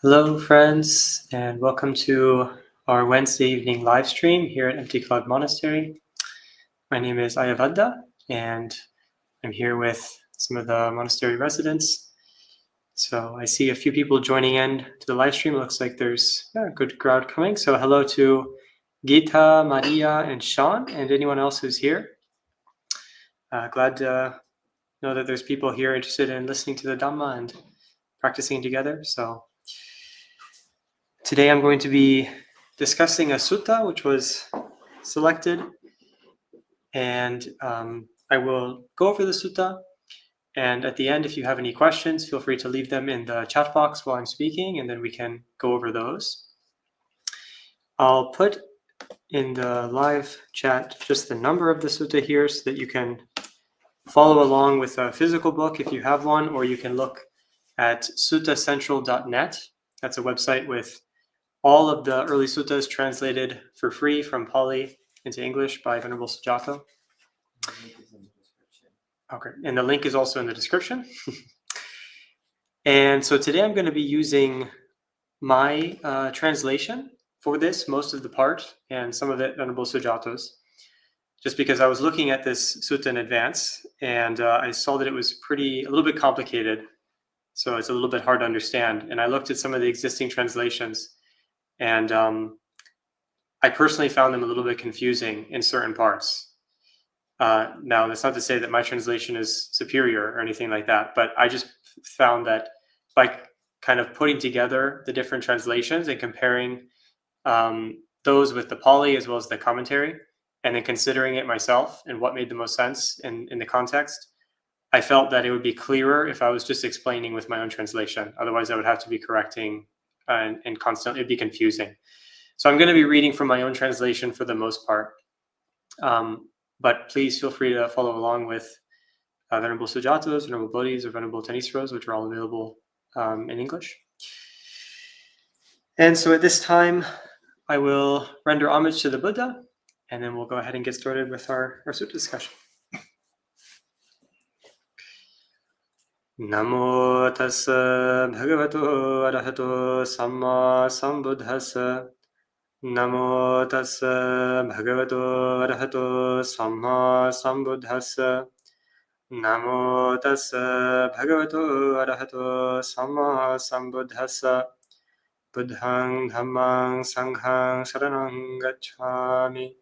Hello, friends, and welcome to our Wednesday evening live stream here at Empty Cloud Monastery. My name is Ayya Vaḍḍha, and I'm here with some of the monastery residents. So I see a few people joining in to the live stream. It looks like there's a good crowd coming. So hello to Gita, Maria, and Sean, and anyone else who's here. Glad to know that there's people here interested in listening to the Dhamma and practicing together. So today I'm going to be discussing a sutta which was selected, and I will go over the sutta, and at the end, if you have any questions, feel free to leave them in the chat box while I'm speaking, and then we can go over those. I'll put in the live chat just the number of the sutta here so that you can follow along with a physical book if you have one, or you can look at suttacentral.net. That's a website with all of the early suttas translated for free from Pali into English by Venerable Sujato. Okay, and the link is also in the description. And so today I'm going to be using my translation for this, most of the part, and some of it Venerable Sujato's, just because I was looking at this sutta in advance, and I saw that it was a little bit complicated, so it's a little bit hard to understand. And I looked at some of the existing translations, and I personally found them a little bit confusing in certain parts. Now, that's not to say that my translation is superior or anything like that, but I just found that by kind of putting together the different translations and comparing those with the Pali as well as the commentary, and then considering it myself and what made the most sense in the context, I felt that it would be clearer if I was just explaining with my own translation. Otherwise, I would have to be correcting and constantly, it'd be confusing. So I'm going to be reading from my own translation for the most part. But please feel free to follow along with Venerable Sujato's, Venerable Bodhi's, or Venerable Tanisro's, which are all available in English. And so at this time, I will render homage to the Buddha, and then we'll go ahead and get started with our sutta discussion. Namo tassa bhagavato arahato samma sambuddhassa. Namo tassa bhagavato arahato samma sambuddhassa. Namo tassa bhagavato arahato samma sambuddhassa. Buddhang dhammang sanghang saranang gacchami.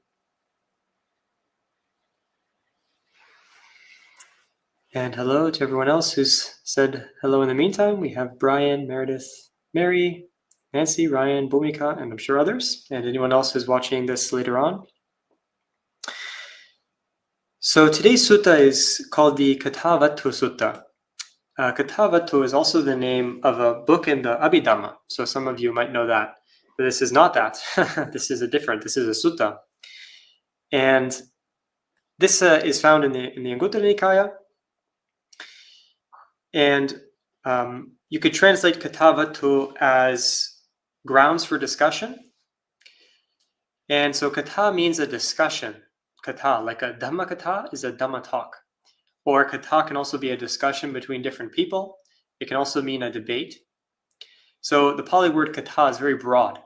And hello to everyone else who's said hello in the meantime. We have Brian, Meredith, Mary, Nancy, Ryan, Bhumika, and I'm sure others, and anyone else who's watching this later on. So today's sutta is called the Kathāvatthusutta. Kathāvatthu is also the name of a book in the Abhidhamma, so some of you might know that, but this is not that. This is a sutta. And this is found in the Anguttara Nikaya. And you could translate Kathāvattu as grounds for discussion. And so katha means a discussion. Katha, like a Dhamma katha, is a Dhamma talk. Or katha can also be a discussion between different people. It can also mean a debate. So the Pali word katha is very broad.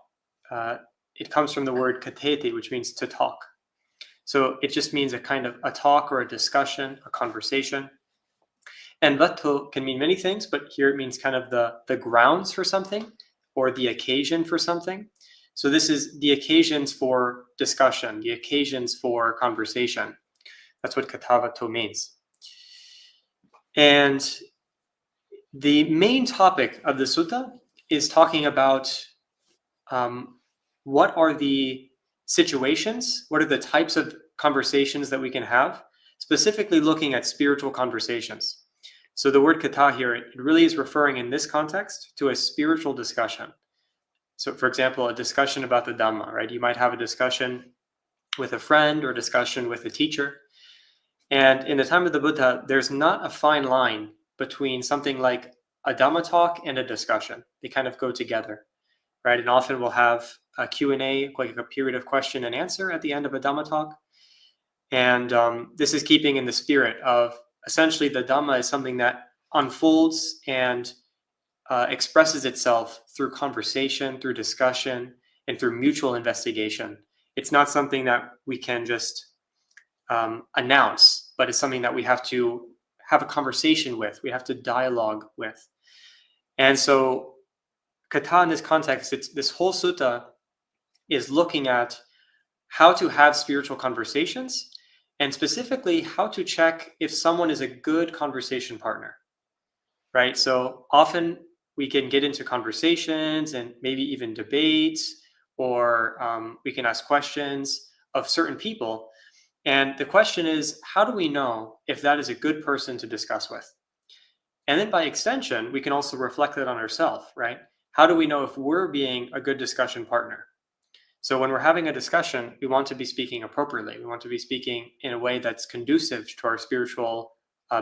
It comes from the word katheti, which means to talk. So it just means a kind of a talk or a discussion, a conversation. And vattu can mean many things, but here it means kind of the grounds for something or the occasion for something. So this is the occasions for discussion, the occasions for conversation. That's what Kathāvattu means. And the main topic of the sutta is talking about what are the situations, what are the types of conversations that we can have, specifically looking at spiritual conversations. So the word katha here, it really is referring in this context to a spiritual discussion. So for example, a discussion about the Dhamma, right? You might have a discussion with a friend or a discussion with a teacher. And in the time of the Buddha, there's not a fine line between something like a Dhamma talk and a discussion. They kind of go together, right? And often we'll have a Q&A, like a period of question and answer at the end of a Dhamma talk. And this is keeping in the spirit of essentially the Dhamma is something that unfolds and expresses itself through conversation, through discussion, and through mutual investigation. It's not something that we can just announce, but it's something that we have to have a conversation with, we have to dialogue with. And so Katha in this context, this whole sutta is looking at how to have spiritual conversations, and specifically how to check if someone is a good conversation partner, right? So often we can get into conversations and maybe even debates, or we can ask questions of certain people. And the question is, how do we know if that is a good person to discuss with? And then by extension, we can also reflect that on ourselves, right? How do we know if we're being a good discussion partner? So when we're having a discussion, we want to be speaking appropriately. We want to be speaking in a way that's conducive to our spiritual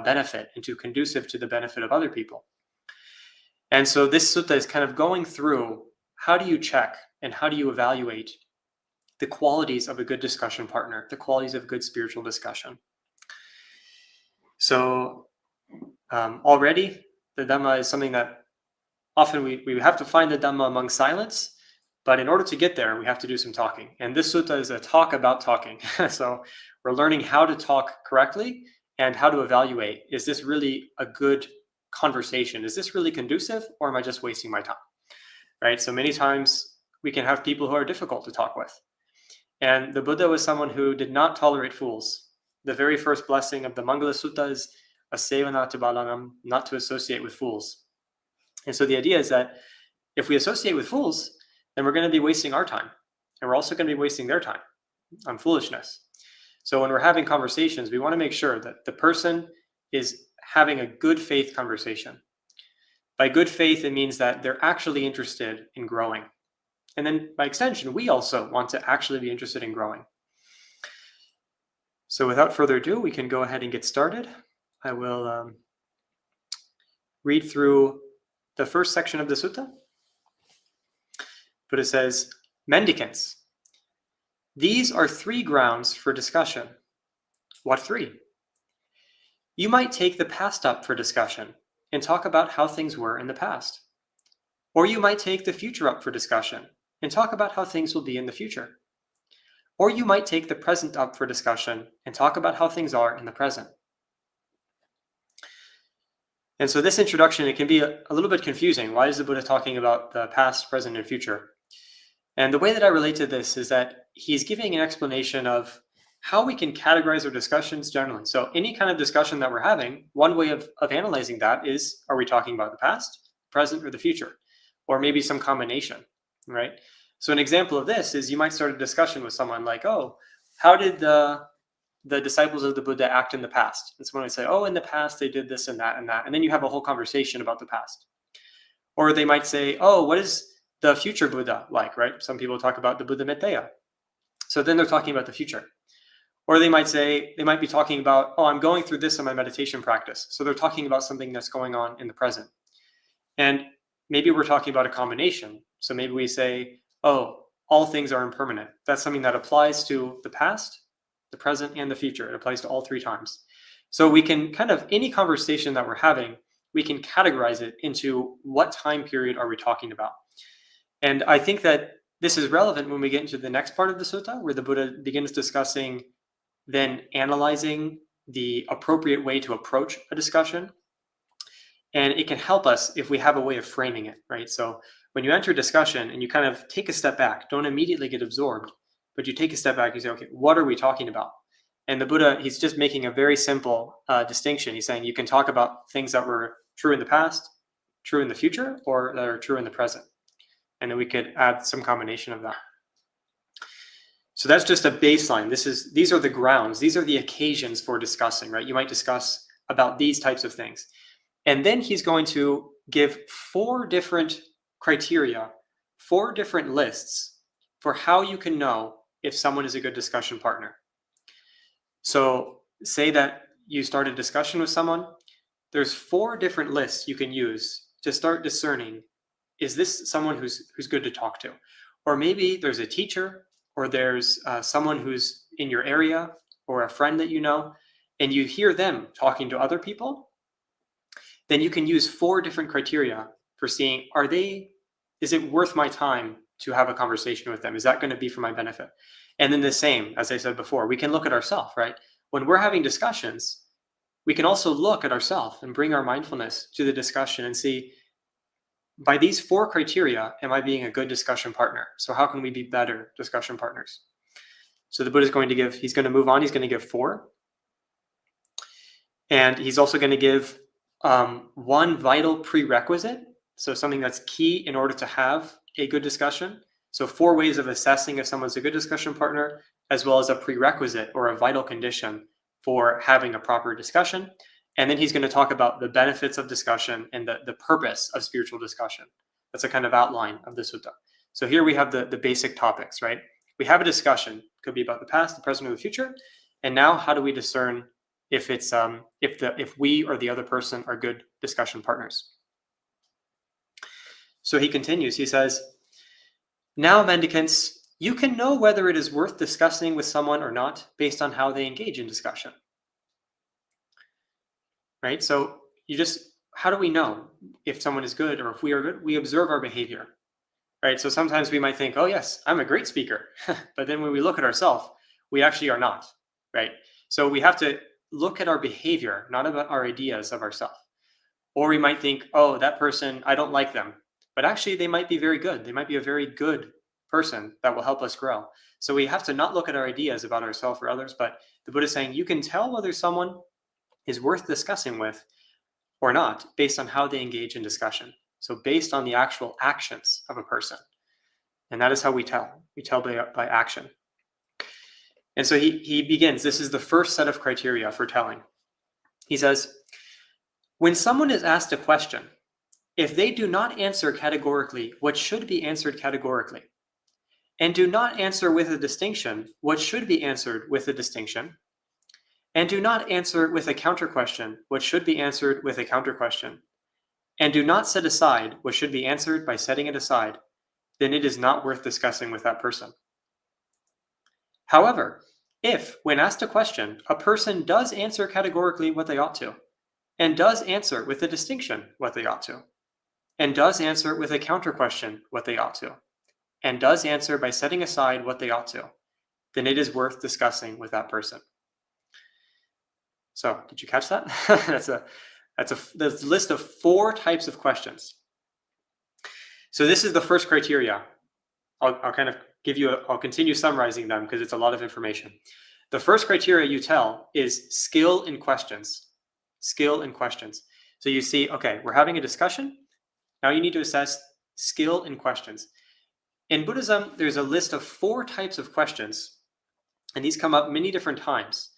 benefit and conducive to the benefit of other people. And so this sutta is kind of going through, how do you check and how do you evaluate the qualities of a good discussion partner, the qualities of good spiritual discussion? So already, the Dhamma is something that often we have to find the Dhamma among silence, but in order to get there, we have to do some talking. And this sutta is a talk about talking. So we're learning how to talk correctly and how to evaluate, is this really a good conversation? Is this really conducive, or am I just wasting my time? Right? So many times we can have people who are difficult to talk with. And the Buddha was someone who did not tolerate fools. The very first blessing of the Mangala Sutta is asevanatu balanam, not to associate with fools. And so the idea is that if we associate with fools, then we're going to be wasting our time. And we're also going to be wasting their time on foolishness. So when we're having conversations, we want to make sure that the person is having a good faith conversation. By good faith, it means that they're actually interested in growing. And then by extension, we also want to actually be interested in growing. So without further ado, we can go ahead and get started. I will read through the first section of the sutta. But it says, mendicants, these are 3 grounds for discussion. What 3? You might take the past up for discussion and talk about how things were in the past. Or you might take the future up for discussion and talk about how things will be in the future. Or you might take the present up for discussion and talk about how things are in the present. And so this introduction, it can be a little bit confusing. Why is the Buddha talking about the past, present, and future? And the way that I relate to this is that he's giving an explanation of how we can categorize our discussions generally. So any kind of discussion that we're having, one way of analyzing that is, are we talking about the past, present, or the future? Or maybe some combination, right? So an example of this is you might start a discussion with someone like, oh, how did the disciples of the Buddha act in the past? And someone would say, oh, in the past they did this and that and that. And then you have a whole conversation about the past. Or they might say, oh, what is the future Buddha like, right? Some people talk about the Buddha Mitteya. So then they're talking about the future. Or they might be talking about, oh, I'm going through this in my meditation practice. So they're talking about something that's going on in the present. And maybe we're talking about a combination. So maybe we say, oh, all things are impermanent. That's something that applies to the past, the present, and the future. It applies to all 3 times. So we can kind of, any conversation that we're having, we can categorize it into what time period are we talking about. And I think that this is relevant when we get into the next part of the sutta, where the Buddha begins discussing, then analyzing the appropriate way to approach a discussion. And it can help us if we have a way of framing it, right? So when you enter discussion and you kind of take a step back, don't immediately get absorbed, but you take a step back, you say, okay, what are we talking about? And the Buddha, he's just making a very simple distinction. He's saying you can talk about things that were true in the past, true in the future, or that are true in the present. And then we could add some combination of that. So that's just a baseline. These are the grounds. These are the occasions for discussing, right? You might discuss about these types of things. And then he's going to give 4 different criteria, 4 different lists for how you can know if someone is a good discussion partner. So say that you start a discussion with someone, there's 4 different lists you can use to start discerning, is this someone who's good to talk to? Or maybe there's a teacher, or there's someone who's in your area, or a friend that you know, and you hear them talking to other people, then you can use 4 different criteria for seeing, is it worth my time to have a conversation with them? Is that going to be for my benefit? And then the same, as I said before, we can look at ourselves, right? When we're having discussions, we can also look at ourselves and bring our mindfulness to the discussion and see, by these 4 criteria, am I being a good discussion partner? So how can we be better discussion partners? So the Buddha is going to move on. He's going to give 4. And he's also going to give 1 vital prerequisite. So something that's key in order to have a good discussion. So 4 ways of assessing if someone's a good discussion partner, as well as a prerequisite or a vital condition for having a proper discussion. And then he's going to talk about the benefits of discussion and the purpose of spiritual discussion. That's a kind of outline of the sutta. So here we have the basic topics, right? We have a discussion, could be about the past, the present, or the future. And now how do we discern if we or the other person are good discussion partners? So he continues, he says, now, mendicants, you can know whether it is worth discussing with someone or not based on how they engage in discussion. Right? So how do we know if someone is good or if we are good? We observe our behavior. Right? So sometimes we might think, oh yes, I'm a great speaker. But then when we look at ourselves, we actually are not. Right? So we have to look at our behavior, not about our ideas of ourselves. Or we might think, oh, that person, I don't like them. But actually, they might be very good. They might be a very good person that will help us grow. So we have to not look at our ideas about ourselves or others, but the Buddha is saying you can tell whether someone is worth discussing with or not based on how they engage in discussion. So based on the actual actions of a person. And that is how we tell. We tell by action. And so he begins. This is the first set of criteria for telling. He says, when someone is asked a question, if they do not answer categorically what should be answered categorically, and do not answer with a distinction what should be answered with a distinction, and do not answer with a counter question what should be answered with a counter question, and do not set aside what should be answered by setting it aside, then it is not worth discussing with that person. However, if, when asked a question, a person does answer categorically what they ought to, and does answer with a distinction what they ought to, and does answer with a counter question what they ought to, and does answer by setting aside what they ought to, then it is worth discussing with that person. So, did you catch that? That's a list of 4 types of questions. So this is the first criteria. I'll kind of I'll continue summarizing them because it's a lot of information. The first criteria you tell is skill in questions. Skill in questions. So you see, okay, we're having a discussion. Now you need to assess skill in questions. In Buddhism, there's a list of 4 types of questions, and these come up many different times,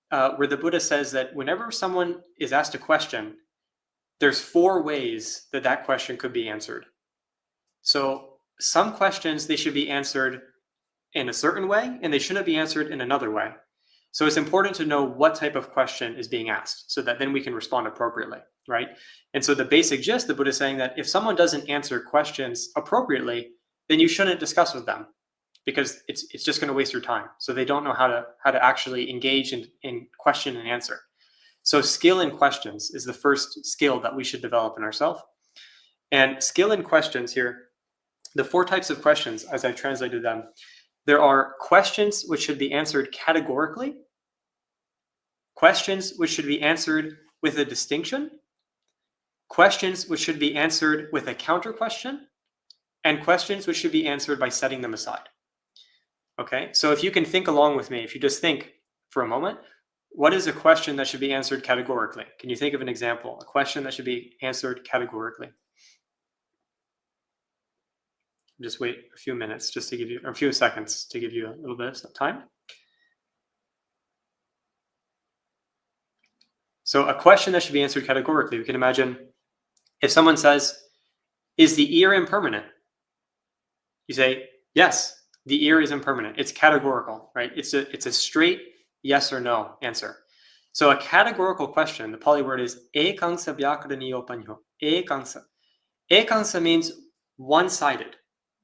where the Buddha says that whenever someone is asked a question, there's 4 ways that that question could be answered. So some questions, they should be answered in a certain way, and they shouldn't be answered in another way. So it's important to know what type of question is being asked so that then we can respond appropriately, right? And so the basic gist, the Buddha is saying that if someone doesn't answer questions appropriately, then you shouldn't discuss with them because it's just going to waste your time. So they don't know how to actually engage in question and answer. So skill in questions is the first skill that we should develop in ourselves. And skill in questions here, the 4 types of questions, as I translated them, there are questions which should be answered categorically, questions which should be answered with a distinction, questions which should be answered with a counter question, and questions which should be answered by setting them aside. Okay, so if you can think along with me, if you just think for a moment, what is a question that should be answered categorically? Can you think of an example? A question that should be answered categorically? Just wait a few minutes just to give you, or a few seconds to give you a little bit of time. So a question that should be answered categorically, we can imagine if someone says, is the ear impermanent? You say, yes, the ear is impermanent. It's categorical, right? It's a straight yes or no answer. So a categorical question, the Pali word is ekansa vyakaraniyo panyo. Ekansa. Ekansa means one-sided.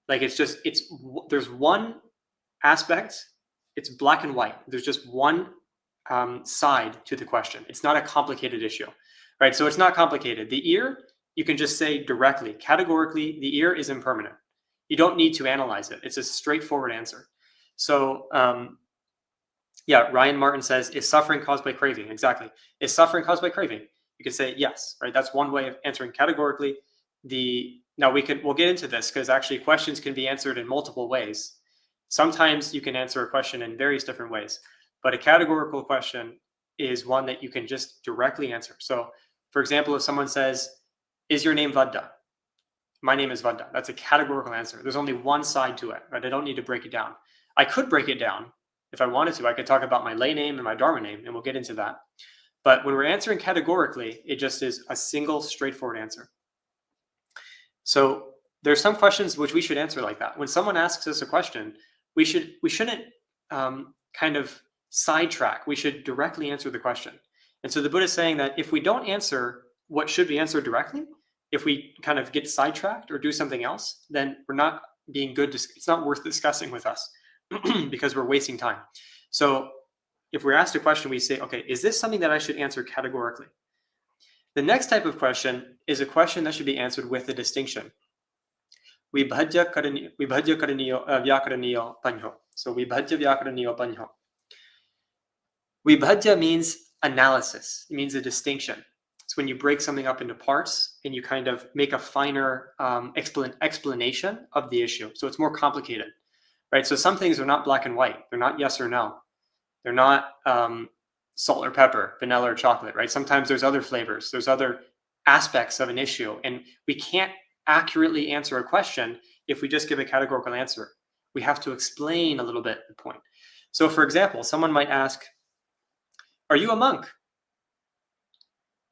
Like there's one aspect, it's black and white. There's just one side to the question. It's not a complicated issue, right? So it's not complicated. The ear you can just say directly, categorically, the ear is impermanent. You don't need to analyze it. It's a straightforward answer. So yeah, Ryan Martin says, is suffering caused by craving? Exactly. Is suffering caused by craving? You can say yes, right? That's one way of answering categorically. Now we'll get into this because actually questions can be answered in multiple ways. Sometimes you can answer a question in various different ways, but a categorical question is one that you can just directly answer. So for example, if someone says, is your name Vaḍḍha? My name is Vaḍḍha. That's a categorical answer. There's only one side to it, right? I don't need to break it down. I could break it down if I wanted to. I could talk about my lay name and my dharma name, and we'll get into that. But when we're answering categorically, it just is a single straightforward answer. So there's some questions which we should answer like that. When someone asks us a question, we shouldn't kind of sidetrack. We should directly answer the question. And so the Buddha is saying that if we don't answer what should be answered directly, if we kind of get sidetracked or do something else, then we're not being good. It's not worth discussing with us because we're wasting time. So if we're asked a question, we say, okay, is this something that I should answer categorically? The next type of question is a question that should be answered with a distinction. Vibhajya karaniyo vyakaraniyo panyo. So vibhajya vyakaraniyo panyo. Vibhajya means analysis. It means a distinction. It's when you break something up into parts and you kind of make a finer explanation of the issue. So it's more complicated, right? So some things are not black and white. They're not yes or no. They're not salt or pepper, vanilla or chocolate, right? Sometimes there's other flavors. There's other aspects of an issue. And we can't accurately answer a question if we just give a categorical answer. We have to explain a little bit the point. So for example, someone might ask, are you a monk?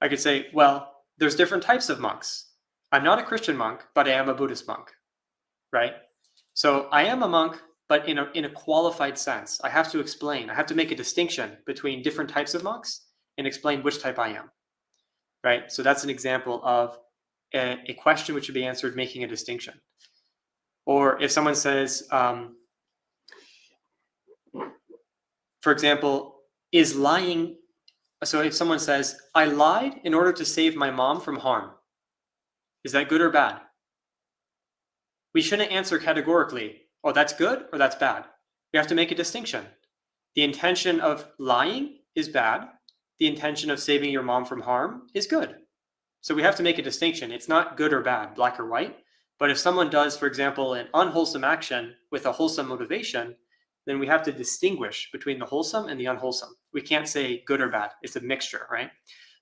I could say, well, there's different types of monks. I'm not a Christian monk, but I am a Buddhist monk, right? So I am a monk, but in a qualified sense. I have to explain. I have to make a distinction between different types of monks and explain which type I am, right? So that's an example of a question which should be answered making a distinction. Or if someone says, for example, is lying... So if someone says, I lied in order to save my mom from harm, is that good or bad? We shouldn't answer categorically, oh, that's good or that's bad. We have to make a distinction. The intention of lying is bad. The intention of saving your mom from harm is good. So we have to make a distinction. It's not good or bad, black or white. But if someone does, for example, an unwholesome action with a wholesome motivation, then we have to distinguish between the wholesome and the unwholesome. We can't say good or bad. It's a mixture, right?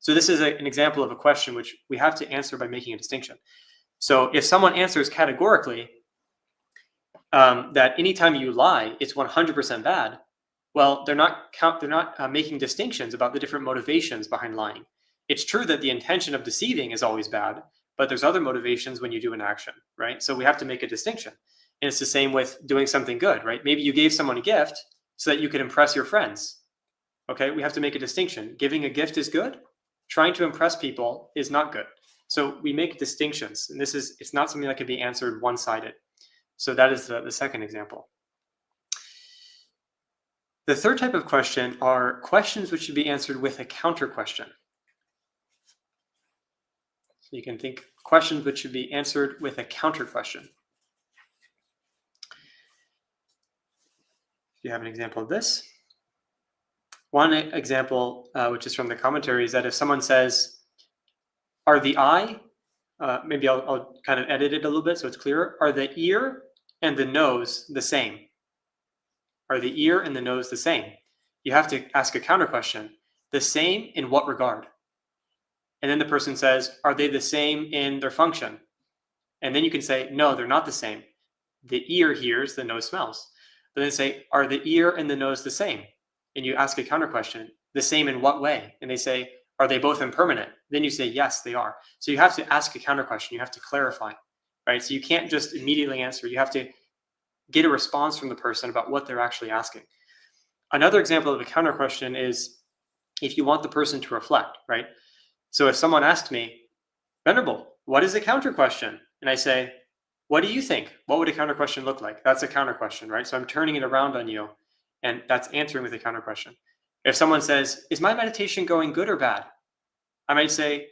So this is an example of a question which we have to answer by making a distinction. So if someone answers categorically that anytime you lie, it's 100% bad, well, they're not making distinctions about the different motivations behind lying. It's true that the intention of deceiving is always bad, but there's other motivations when you do an action, right? So we have to make a distinction. And it's the same with doing something good, right? Maybe you gave someone a gift so that you could impress your friends. Okay, we have to make a distinction. Giving a gift is good. Trying to impress people is not good. So we make distinctions, and it's not something that can be answered one-sided. So that is the second example. The third type of question are questions which should be answered with a counter question. So you can think questions which should be answered with a counter question. You have an example of this. One example, which is from the commentary, is that if someone says, are the eye, maybe I'll kind of edit it a little bit so it's clearer, are the ear and the nose the same? Are the ear and the nose the same? You have to ask a counter question. The same in what regard? And then the person says, are they the same in their function? And then you can say, no, they're not the same. The ear hears, the nose smells. But then say, are the ear and the nose the same? And you ask a counter question, the same in what way? And they say, are they both impermanent? Then you say, yes, they are. So you have to ask a counter question. You have to clarify, right? So you can't just immediately answer. You have to get a response from the person about what they're actually asking. Another example of a counter question is if you want the person to reflect, right? So if someone asked me, Venerable, what is a counter question? And I say, what do you think? What would a counter question look like? That's a counter question, right? So I'm turning it around on you, and that's answering with a counter question. If someone says, is my meditation going good or bad? I might say,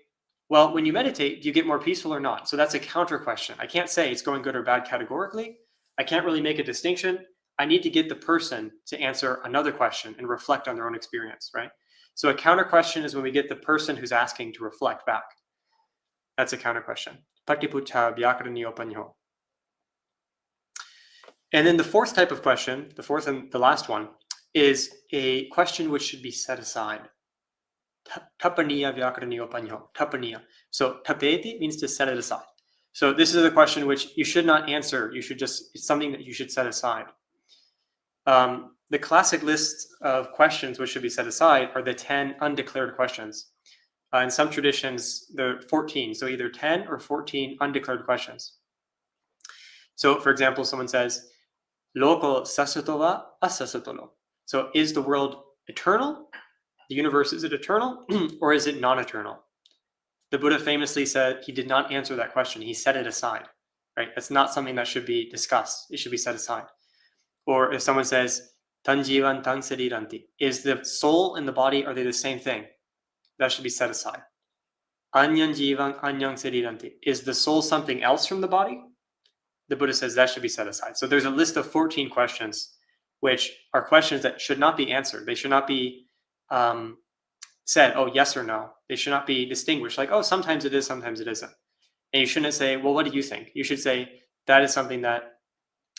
Well, when you meditate, do you get more peaceful or not? So that's a counter question. I can't say it's going good or bad categorically. I can't really make a distinction. I need to get the person to answer another question and reflect on their own experience, right? So a counter question is when we get the person who's asking to reflect back. That's a counter question. Patipucha vyakaraniyopanyo. And then the fourth type of question, the fourth and the last one, is a question which should be set aside. Tapaniya vyakaraniyopanyo. Tapaniya. So tapeti means to set it aside. So this is a question which you should not answer. You should just, it's something that you should set aside. The classic list of questions which should be set aside are the 10 undeclared questions. In some traditions, there are 14. So either 10 or 14 undeclared questions. So for example, someone says, Loko sasato wa asasato no. So is the world eternal? The universe, is it eternal or is it non-eternal? The Buddha famously said he did not answer that question. He set it aside, right? That's not something that should be discussed. It should be set aside. Or if someone says, Tanjivan tang sariranti, is the soul and the body, are they the same thing? That should be set aside. Anyan jivan anyang sariranti, is the soul something else from the body? The Buddha says that should be set aside. So there's a list of 14 questions, which are questions that should not be answered. They should not be said, oh, yes or no. They should not be distinguished like, oh, sometimes it is, sometimes it isn't. And you shouldn't say, well, what do you think? You should say, that is something that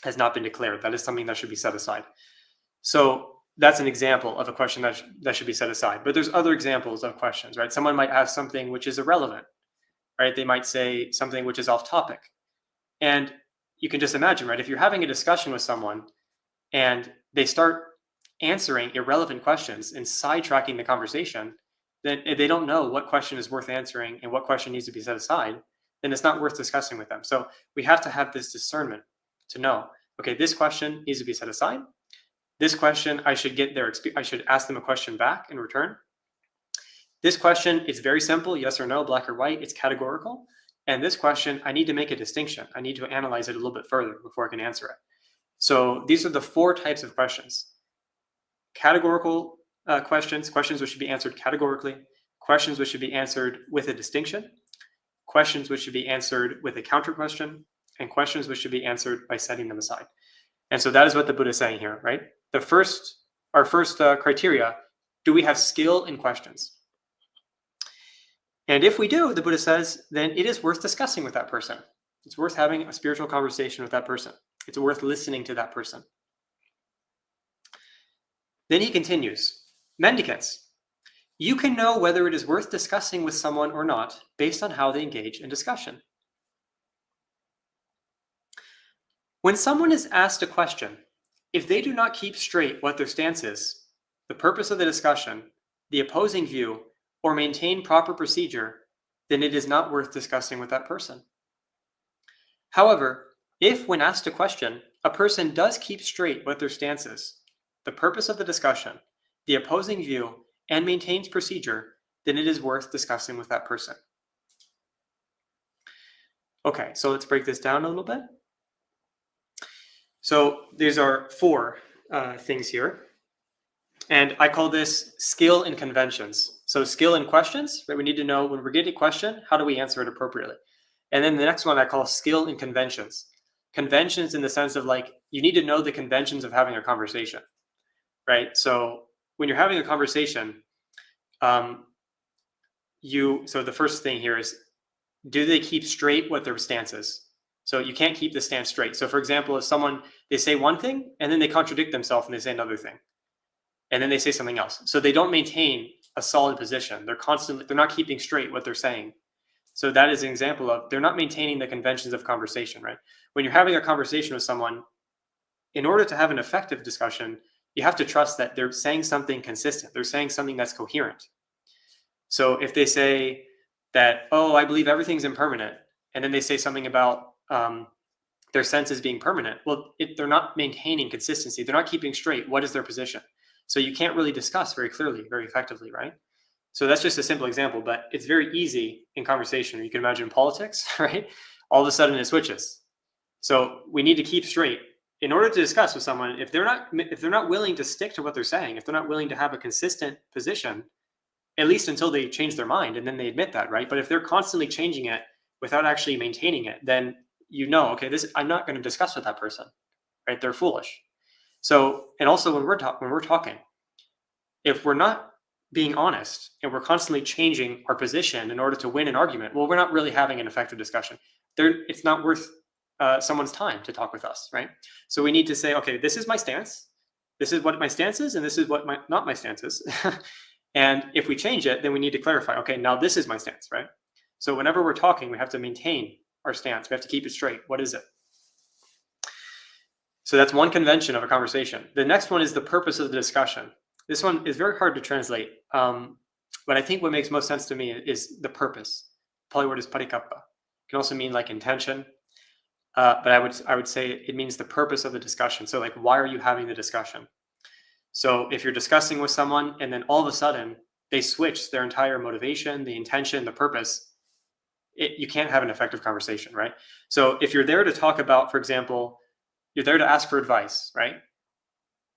has not been declared. That is something that should be set aside. So that's an example of a question that should be set aside. But there's other examples of questions, right? Someone might ask something which is irrelevant, right? They might say something which is off topic. And you can just imagine, right? If you're having a discussion with someone and they start answering irrelevant questions and sidetracking the conversation, then if they don't know what question is worth answering and what question needs to be set aside, then it's not worth discussing with them. So we have to have this discernment to know, okay, this question needs to be set aside. This question, I should ask them a question back in return. This question is very simple, yes or no, black or white, it's categorical. And this question, I need to make a distinction. I need to analyze it a little bit further before I can answer it. So these are the 4 types of questions. Categorical questions which should be answered categorically, questions which should be answered with a distinction, questions which should be answered with a counter question, and questions which should be answered by setting them aside. And so that is what the Buddha is saying here, right? Our first criteria, do we have skill in questions? And if we do, the Buddha says, then it is worth discussing with that person. It's worth having a spiritual conversation with that person. It's worth listening to that person. Then he continues, mendicants, you can know whether it is worth discussing with someone or not based on how they engage in discussion. When someone is asked a question, if they do not keep straight what their stance is, the purpose of the discussion, the opposing view, or maintain proper procedure, then it is not worth discussing with that person. However, if when asked a question, a person does keep straight what their stance is, the purpose of the discussion, the opposing view, and maintains procedure, then it is worth discussing with that person. Okay, so let's break this down a little bit. So these are 4 things here. And I call this skill in conventions. So skill in questions, right? We need to know when we're getting a question, how do we answer it appropriately? And then the next one I call skill in conventions. Conventions in the sense of like, you need to know the conventions of having a conversation, right? So when you're having a conversation, so the first thing here is, do they keep straight what their stance is? So you can't keep the stance straight. So for example, if they say one thing and then they contradict themselves and they say another thing, and then they say something else. So they don't maintain a solid position. They're not keeping straight what they're saying. So that is an example of, they're not maintaining the conventions of conversation, right? When you're having a conversation with someone, in order to have an effective discussion, you have to trust that they're saying something consistent. They're saying something that's coherent. So if they say that, oh, I believe everything's impermanent, and then they say something about their senses being permanent, well, they're not maintaining consistency. They're not keeping straight what is their position. So you can't really discuss very clearly, very effectively, right? So that's just a simple example, but it's very easy in conversation. You can imagine politics, right? All of a sudden it switches. So we need to keep straight. In order to discuss with someone, if they're not willing to stick to what they're saying, if they're not willing to have a consistent position, at least until they change their mind and then they admit that, right? But if they're constantly changing it without actually maintaining it, then okay, I'm not going to discuss with that person, right? They're foolish. So, and also when we're talking, if we're not being honest and we're constantly changing our position in order to win an argument, well, we're not really having an effective discussion. It's not worth someone's time to talk with us, right? So we need to say, okay, this is my stance. This is what my stance is, and this is what not my stance is. And if we change it, then we need to clarify, okay, now this is my stance, right? So whenever we're talking, we have to maintain our stance. We have to keep it straight. What is it? So that's one convention of a conversation. The next one is the purpose of the discussion. This one is very hard to translate, but I think what makes most sense to me is the purpose. Pali word is parikappa. It can also mean like intention, but I would say it means the purpose of the discussion. So like, why are you having the discussion? So if you're discussing with someone and then all of a sudden they switch their entire motivation, the intention, the purpose, you can't have an effective conversation, right? So if you're there to talk about, for example, you're there to ask for advice, right?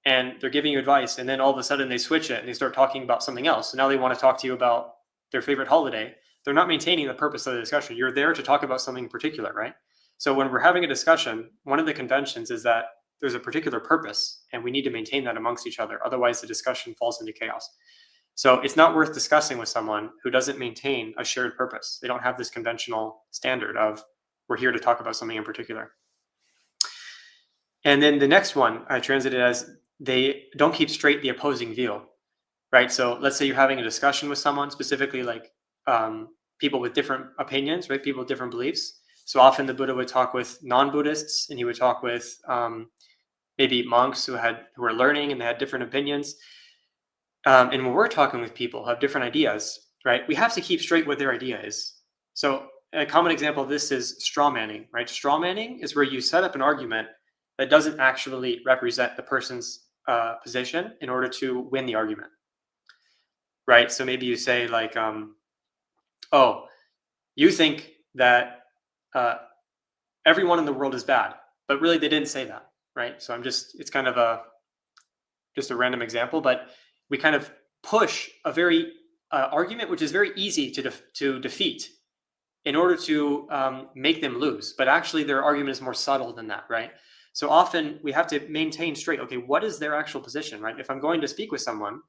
And they're giving you advice, and then all of a sudden they switch it and they start talking about something else. So now they want to talk to you about their favorite holiday. They're not maintaining the purpose of the discussion. You're there to talk about something particular, right? So when we're having a discussion, one of the conventions is that there's a particular purpose, and we need to maintain that amongst each other. Otherwise, the discussion falls into chaos. So it's not worth discussing with someone who doesn't maintain a shared purpose. They don't have this conventional standard of we're here to talk about something in particular. And then the next one I translated as they don't keep straight the opposing view, right? So let's say you're having a discussion with someone, specifically like people with different opinions, right? People with different beliefs. So often the Buddha would talk with non-Buddhists, and he would talk with maybe monks who were learning and they had different opinions. And when we're talking with people who have different ideas, right, we have to keep straight what their idea is. So a common example of this is straw manning, right? Straw manning is where you set up an argument that doesn't actually represent the person's position in order to win the argument, right? So maybe you say like, oh, you think that everyone in the world is bad, but really they didn't say that, right? So it's kind of just a random example, but we kind of push a very argument which is very easy to defeat in order to make them lose. But actually their argument is more subtle than that, right? So often we have to maintain straight, okay, what is their actual position, right? If I'm going to speak with someone,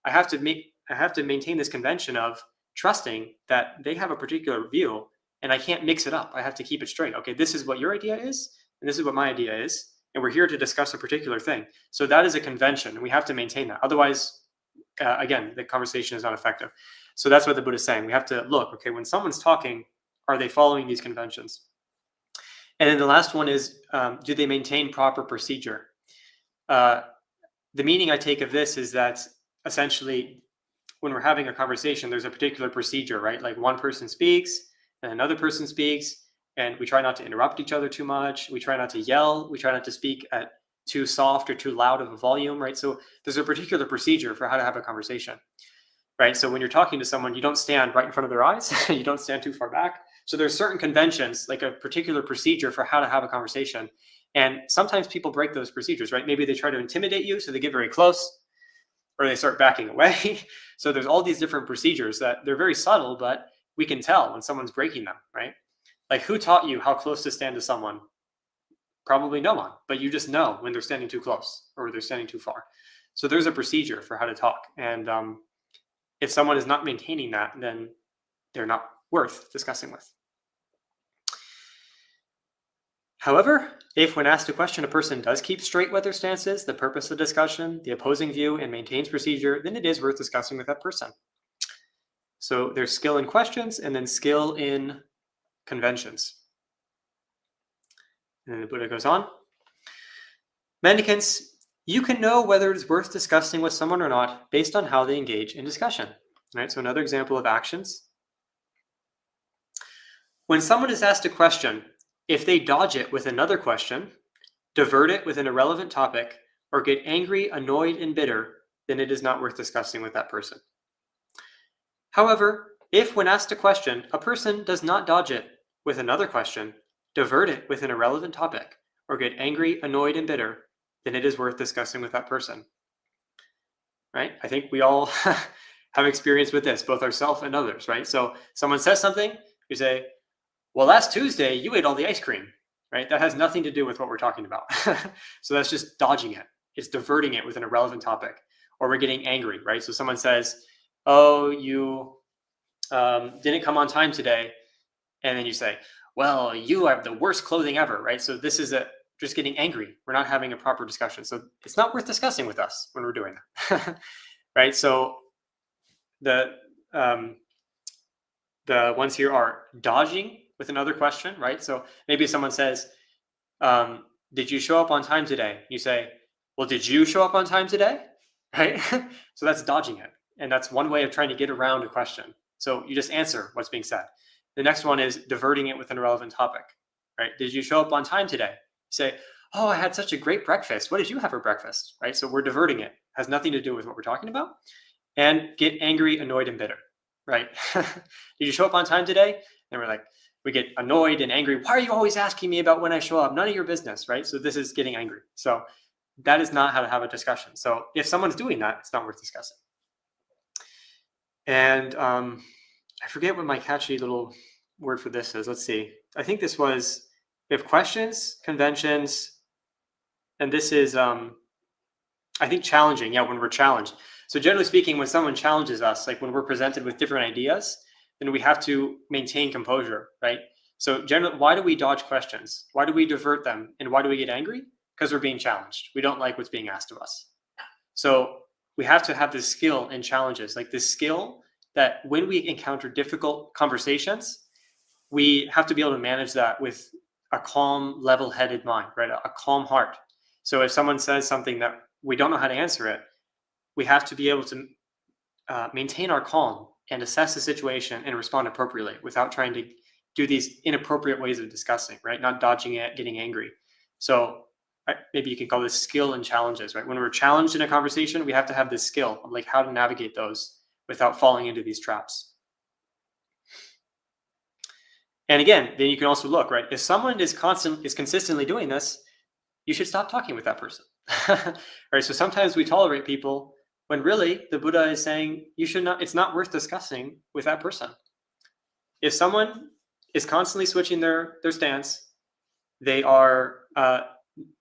I have to maintain this convention of trusting that they have a particular view, and I can't mix it up. I have to keep it straight. Okay, this is what your idea is, and this is what my idea is, and we're here to discuss a particular thing. So that is a convention, and we have to maintain that. Otherwise, again, the conversation is not effective. So that's what the Buddha is saying. We have to look, okay, when someone's talking, are they following these conventions? And then the last one is, do they maintain proper procedure? The meaning I take of this is that essentially when we're having a conversation, there's a particular procedure, right? Like one person speaks and another person speaks, and we try not to interrupt each other too much. We try not to yell. We try not to speak at too soft or too loud of a volume, right? So there's a particular procedure for how to have a conversation, right? So when you're talking to someone, you don't stand right in front of their eyes. You don't stand too far back. So there's certain conventions, like a particular procedure for how to have a conversation. And sometimes people break those procedures, right? Maybe they try to intimidate you, so they get very close, or they start backing away. So there's all these different procedures that they're very subtle, but we can tell when someone's breaking them, right? Like, who taught you how close to stand to someone? Probably no one, but you just know when they're standing too close or they're standing too far. So there's a procedure for how to talk. And if someone is not maintaining that, then they're not worth discussing with. However, if when asked a question, a person does keep straight what their stance is, the purpose of discussion, the opposing view, and maintains procedure, then it is worth discussing with that person. So there's skill in questions and then skill in conventions. And then the Buddha goes on. Mendicants, you can know whether it is worth discussing with someone or not based on how they engage in discussion. All right, so another example of actions. When someone is asked a question, if they dodge it with another question, divert it with an irrelevant topic, or get angry, annoyed, and bitter, then it is not worth discussing with that person. However, if when asked a question, a person does not dodge it with another question, divert it with an irrelevant topic, or get angry, annoyed, and bitter, then it is worth discussing with that person. Right? I think we all have experience with this, both ourselves and others, right? So someone says something, you say, well, last Tuesday you ate all the ice cream, right? That has nothing to do with what we're talking about. So that's just dodging it. It's diverting it with an irrelevant topic. Or we're getting angry, right? So someone says, oh, you didn't come on time today. And then you say, well, you have the worst clothing ever, right? So this is just getting angry. We're not having a proper discussion. So it's not worth discussing with us when we're doing that, right? So the ones here are dodging with another question, right? So maybe someone says, did you show up on time today? You say, well, did you show up on time today? Right? So that's dodging it. And that's one way of trying to get around a question. So you just answer what's being said. The next one is diverting it with an irrelevant topic, right? Did you show up on time today? You say, oh, I had such a great breakfast. What did you have for breakfast? Right? So we're diverting it. Has nothing to do with what we're talking about. And get angry, annoyed, and bitter, right? Did you show up on time today? And we're like, we get annoyed and angry. Why are you always asking me about when I show up? None of your business, right? So this is getting angry. So that is not how to have a discussion. So if someone's doing that, it's not worth discussing. And I forget what my catchy little word for this is. Let's see. I think this was, we have questions, conventions, and this is, I think challenging. Yeah, when we're challenged. So generally speaking, when someone challenges us, like when we're presented with different ideas, then we have to maintain composure, right? So generally, why do we dodge questions? Why do we divert them? And why do we get angry? Because we're being challenged. We don't like what's being asked of us. So we have to have this skill in challenges, like this skill that when we encounter difficult conversations, we have to be able to manage that with a calm, level-headed mind, right? A calm heart. So if someone says something that we don't know how to answer it, we have to be able to maintain our calm and assess the situation and respond appropriately without trying to do these inappropriate ways of discussing, right? Not dodging it, getting angry. So maybe you can call this skill and challenges, right? When we're challenged in a conversation, we have to have this skill of like how to navigate those without falling into these traps. And again, then you can also look, right? If someone is consistently doing this, you should stop talking with that person. Right? So sometimes we tolerate people when really the Buddha is saying you should not, it's not worth discussing with that person. If someone is constantly switching their stance, they are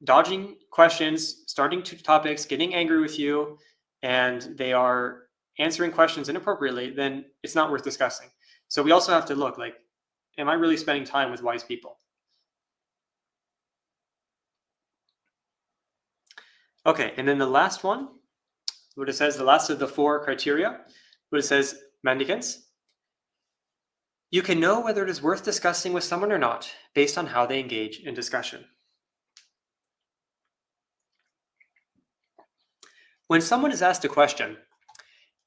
dodging questions, starting to topics, getting angry with you, and they are answering questions inappropriately, then it's not worth discussing. So we also have to look like, am I really spending time with wise people? Okay, and then the last one, what it says, the last of the 4 criteria, what it says, mendicants, you can know whether it is worth discussing with someone or not based on how they engage in discussion. When someone is asked a question,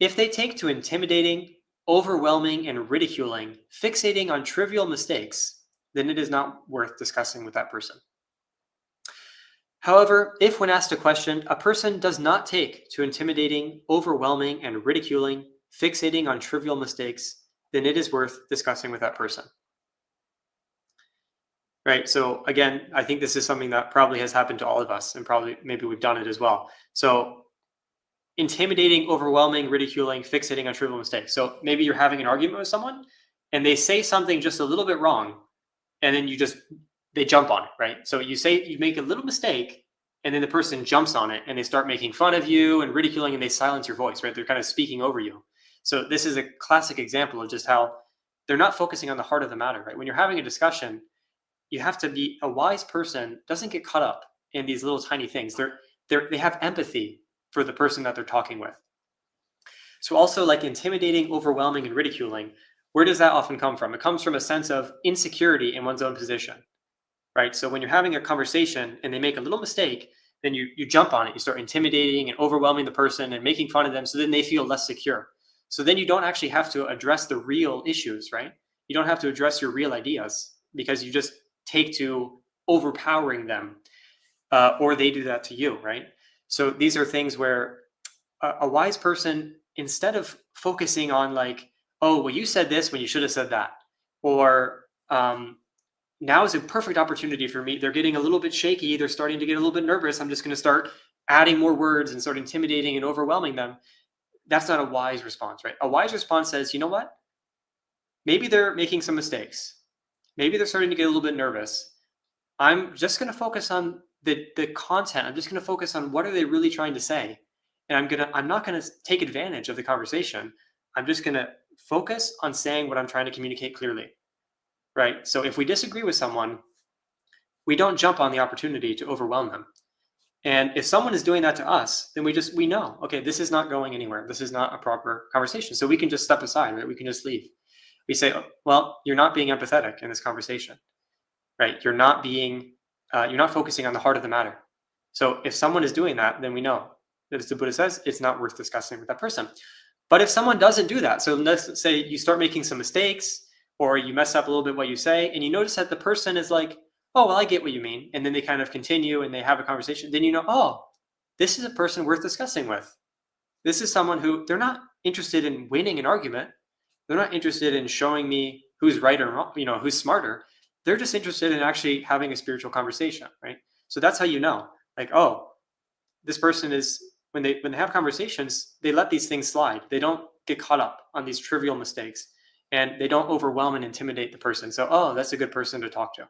if they take to intimidating, overwhelming, and ridiculing, fixating on trivial mistakes, then it is not worth discussing with that person. However, if when asked a question, a person does not take to intimidating, overwhelming, and ridiculing, fixating on trivial mistakes, then it is worth discussing with that person. Right? So again, I think this is something that probably has happened to all of us, and probably maybe we've done it as well. So intimidating, overwhelming, ridiculing, fixating on trivial mistakes. So maybe you're having an argument with someone and they say something just a little bit wrong, and then they jump on it, right? So you make a little mistake, and then the person jumps on it and they start making fun of you and ridiculing, and they silence your voice, right? They're kind of speaking over you. So this is a classic example of just how they're not focusing on the heart of the matter, right? When you're having a discussion, you have to be a wise person, doesn't get caught up in these little tiny things. They have empathy for the person that they're talking with. So also like intimidating, overwhelming, and ridiculing, where does that often come from? It comes from a sense of insecurity in one's own position, right? So when you're having a conversation and they make a little mistake, then you jump on it. You start intimidating and overwhelming the person and making fun of them, so then they feel less secure. So then you don't actually have to address the real issues, right? You don't have to address your real ideas because you just take to overpowering them, or they do that to you, right? So these are things where a wise person, instead of focusing on like, oh, well, you said this when you should have said that, or now is a perfect opportunity for me. They're getting a little bit shaky. They're starting to get a little bit nervous. I'm just going to start adding more words and start intimidating and overwhelming them. that's not a wise response, right? A wise response says, you know what? Maybe they're making some mistakes. Maybe they're starting to get a little bit nervous. I'm just going to focus on the content. I'm just going to focus on what are they really trying to say. And I'm not going to take advantage of the conversation. I'm just going to focus on saying what I'm trying to communicate clearly, right? So if we disagree with someone, we don't jump on the opportunity to overwhelm them. And if someone is doing that to us, then we know, okay, this is not going anywhere. This is not a proper conversation. So we can just step aside, right? We can just leave. We say, oh, well, you're not being empathetic in this conversation, right? You're not focusing on the heart of the matter. So if someone is doing that, then we know that, as the Buddha says, it's not worth discussing with that person. But if someone doesn't do that, so let's say you start making some mistakes, or you mess up a little bit what you say, and you notice that the person is like, oh, well, I get what you mean. And then they kind of continue and they have a conversation. Then you know, oh, this is a person worth discussing with. This is someone who, they're not interested in winning an argument. They're not interested in showing me who's right or wrong, who's smarter. They're just interested in actually having a spiritual conversation, right? So that's how you know, like, oh, this person is, when they have conversations, they let these things slide. They don't get caught up on these trivial mistakes, and they don't overwhelm and intimidate the person. So, oh, that's a good person to talk to.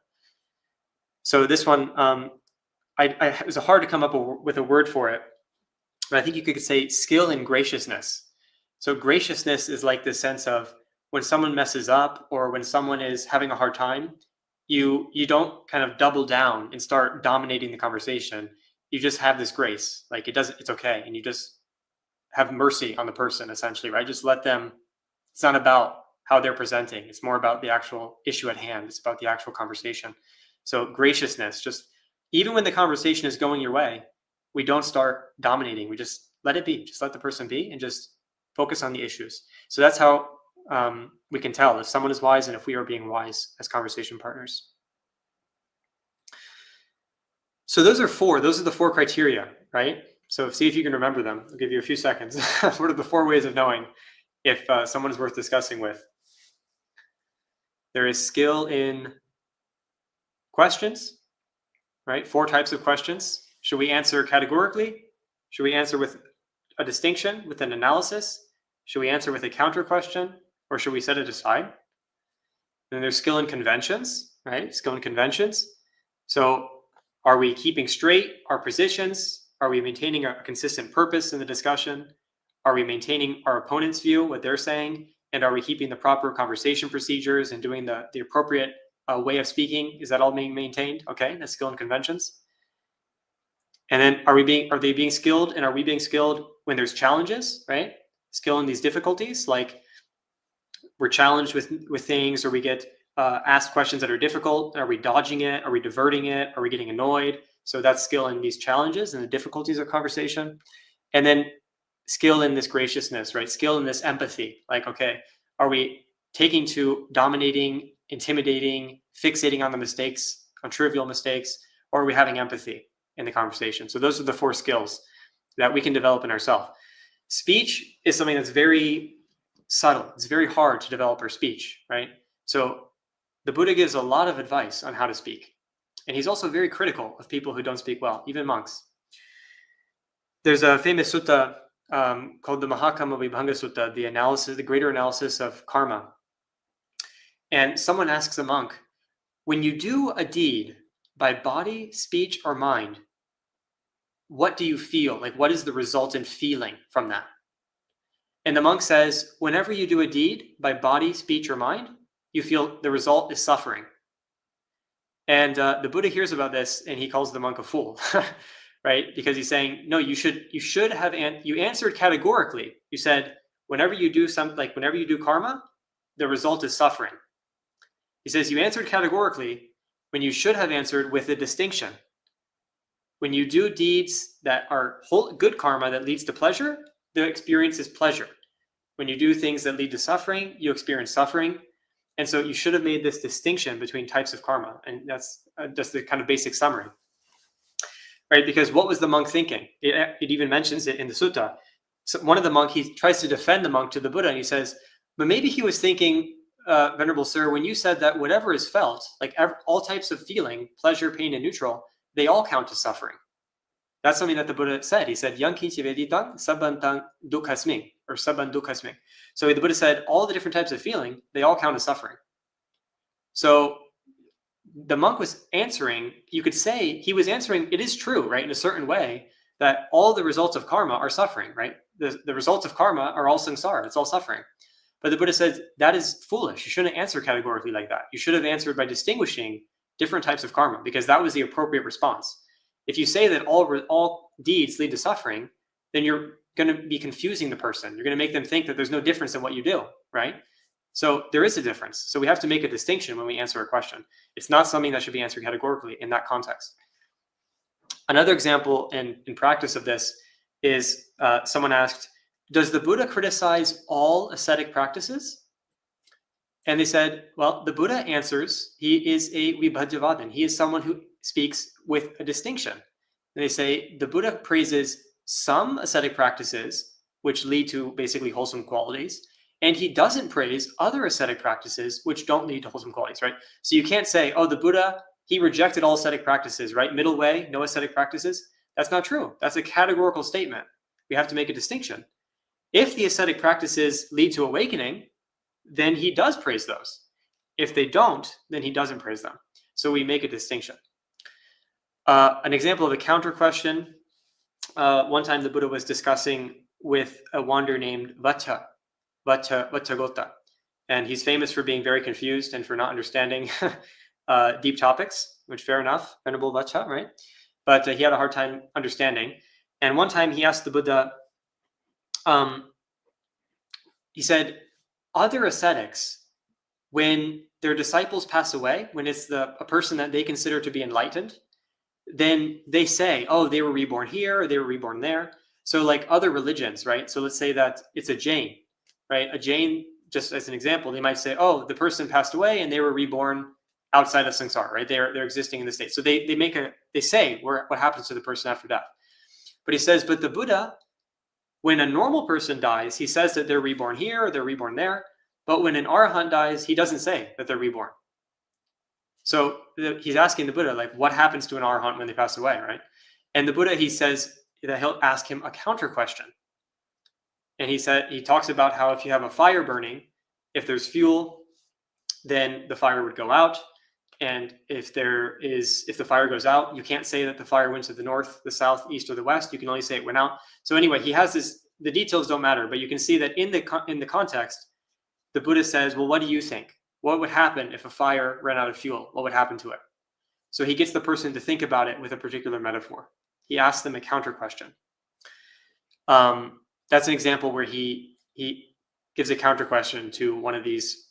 So this one, it was hard to come up with a word for it, but I think you could say skill in graciousness. So graciousness is like this sense of when someone messes up or when someone is having a hard time, you don't kind of double down and start dominating the conversation. You just have this grace, like it's okay. And you just have mercy on the person, essentially, right? Just let them, it's not about how they're presenting. It's more about the actual issue at hand. It's about the actual conversation. So graciousness, just even when the conversation is going your way, we don't start dominating. We just let it be. Just let the person be and just focus on the issues. So that's how we can tell if someone is wise and if we are being wise as conversation partners. So those are the four criteria, right? So see if you can remember them. I'll give you a few seconds. What are the four ways of knowing if someone is worth discussing with? There is skill in questions, right? 4 types of questions. Should we answer categorically? Should we answer with a distinction, with an analysis? Should we answer with a counter question, or should we set it aside? Then there's skill in conventions, right? Skill in conventions. So are we keeping straight our positions? Are we maintaining a consistent purpose in the discussion? Are we maintaining our opponent's view, what they're saying? And are we keeping the proper conversation procedures and doing the appropriate way of speaking? Is that all being maintained? Okay, that's skill in conventions. And then are they being skilled, and are we being skilled when there's challenges, right? Skill in these difficulties, like we're challenged with things, or we get asked questions that are difficult. Are we dodging it? Are we diverting it? Are we getting annoyed? So that's skill in these challenges and the difficulties of conversation. And then skill in this graciousness, right? Skill in this empathy. Like, okay, are we taking to dominating, intimidating, fixating on the mistakes, on trivial mistakes, or are we having empathy in the conversation? So those are the 4 skills that we can develop in ourselves. Speech is something that's very subtle. It's very hard to develop our speech, right? So the Buddha gives a lot of advice on how to speak. And he's also very critical of people who don't speak well, even monks. There's a famous sutta called the Mahakama Vibhanga Sutta, the greater analysis of karma. And someone asks a monk, when you do a deed by body, speech, or mind, what do you feel? Like, what is the resultant feeling from that? And the monk says, whenever you do a deed by body, speech, or mind, you feel the result is suffering. And the Buddha hears about this and he calls the monk a fool, right? Because he's saying, no, you answered categorically. You said, whenever you do karma, the result is suffering. He says, you answered categorically when you should have answered with a distinction. When you do deeds that are good karma that leads to pleasure, the experience is pleasure. When you do things that lead to suffering, you experience suffering. And so you should have made this distinction between types of karma. And that's just the kind of basic summary, right? Because what was the monk thinking? It even mentions it in the sutta. So one of the monks, he tries to defend the monk to the Buddha, and he says, but maybe he was thinking, Venerable Sir, when you said that whatever is felt, like all types of feeling, pleasure, pain, and neutral, they all count as suffering. That's something that the Buddha said. He said, Yang kinchi veditang sabbantang dukkasming. or sabban dukkasmik. So the Buddha said all the different types of feeling, they all count as suffering. So the monk was answering, you could say he was answering, it is true, right, in a certain way, that all the results of karma are suffering, right? The results of karma are all samsara, it's all suffering. But the Buddha says that is foolish. You shouldn't answer categorically like that. You should have answered by distinguishing different types of karma, because that was the appropriate response. If you say that all deeds lead to suffering, then you're going to be confusing the person. You're going to make them think that there's no difference in what you do, right? So there is a difference. So we have to make a distinction when we answer a question. It's not something that should be answered categorically in that context. Another example in practice of this is someone asked, does the Buddha criticize all ascetic practices? And they said, well, the Buddha answers, he is a vibhajjavadan. He is someone who speaks with a distinction. And they say the Buddha praises some ascetic practices, which lead to basically wholesome qualities, and he doesn't praise other ascetic practices, which don't lead to wholesome qualities, right? So you can't say, oh, the Buddha, he rejected all ascetic practices, right? Middle way, no ascetic practices. That's not true. That's a categorical statement. We have to make a distinction. If the ascetic practices lead to awakening, then he does praise those. If they don't, then he doesn't praise them. So we make a distinction. An example of a counter question. One time the Buddha was discussing with a wanderer named Vatthagotta. And he's famous for being very confused and for not understanding deep topics, which fair enough, Venerable Vattha, right? But he had a hard time understanding. And one time he asked the Buddha, he said, other ascetics, when their disciples pass away, when it's a person that they consider to be enlightened, then they say, oh, they were reborn here, or they were reborn there. So like other religions, right? So let's say that it's a Jain, right? A Jain, just as an example, they might say, oh, the person passed away and they were reborn outside of samsara, right? They're existing in the state. So they say what happens to the person after death. But he says, but the Buddha, when a normal person dies, he says that they're reborn here or they're reborn there. But when an arahant dies, he doesn't say that they're reborn. So he's asking the Buddha, like, what happens to an arahant when they pass away, right? And the Buddha, he says that he'll ask him a counter question. And he talks about how if you have a fire burning, if there's fuel, then the fire would go out. And if the fire goes out, you can't say that the fire went to the north, the south, east, or the west. You can only say it went out. So anyway, he has this, the details don't matter, but you can see that in the context, the Buddha says, well, what do you think? What would happen if a fire ran out of fuel? What would happen to it? So he gets the person to think about it with a particular metaphor. He asks them a counter question. That's an example where he gives a counter question to one of these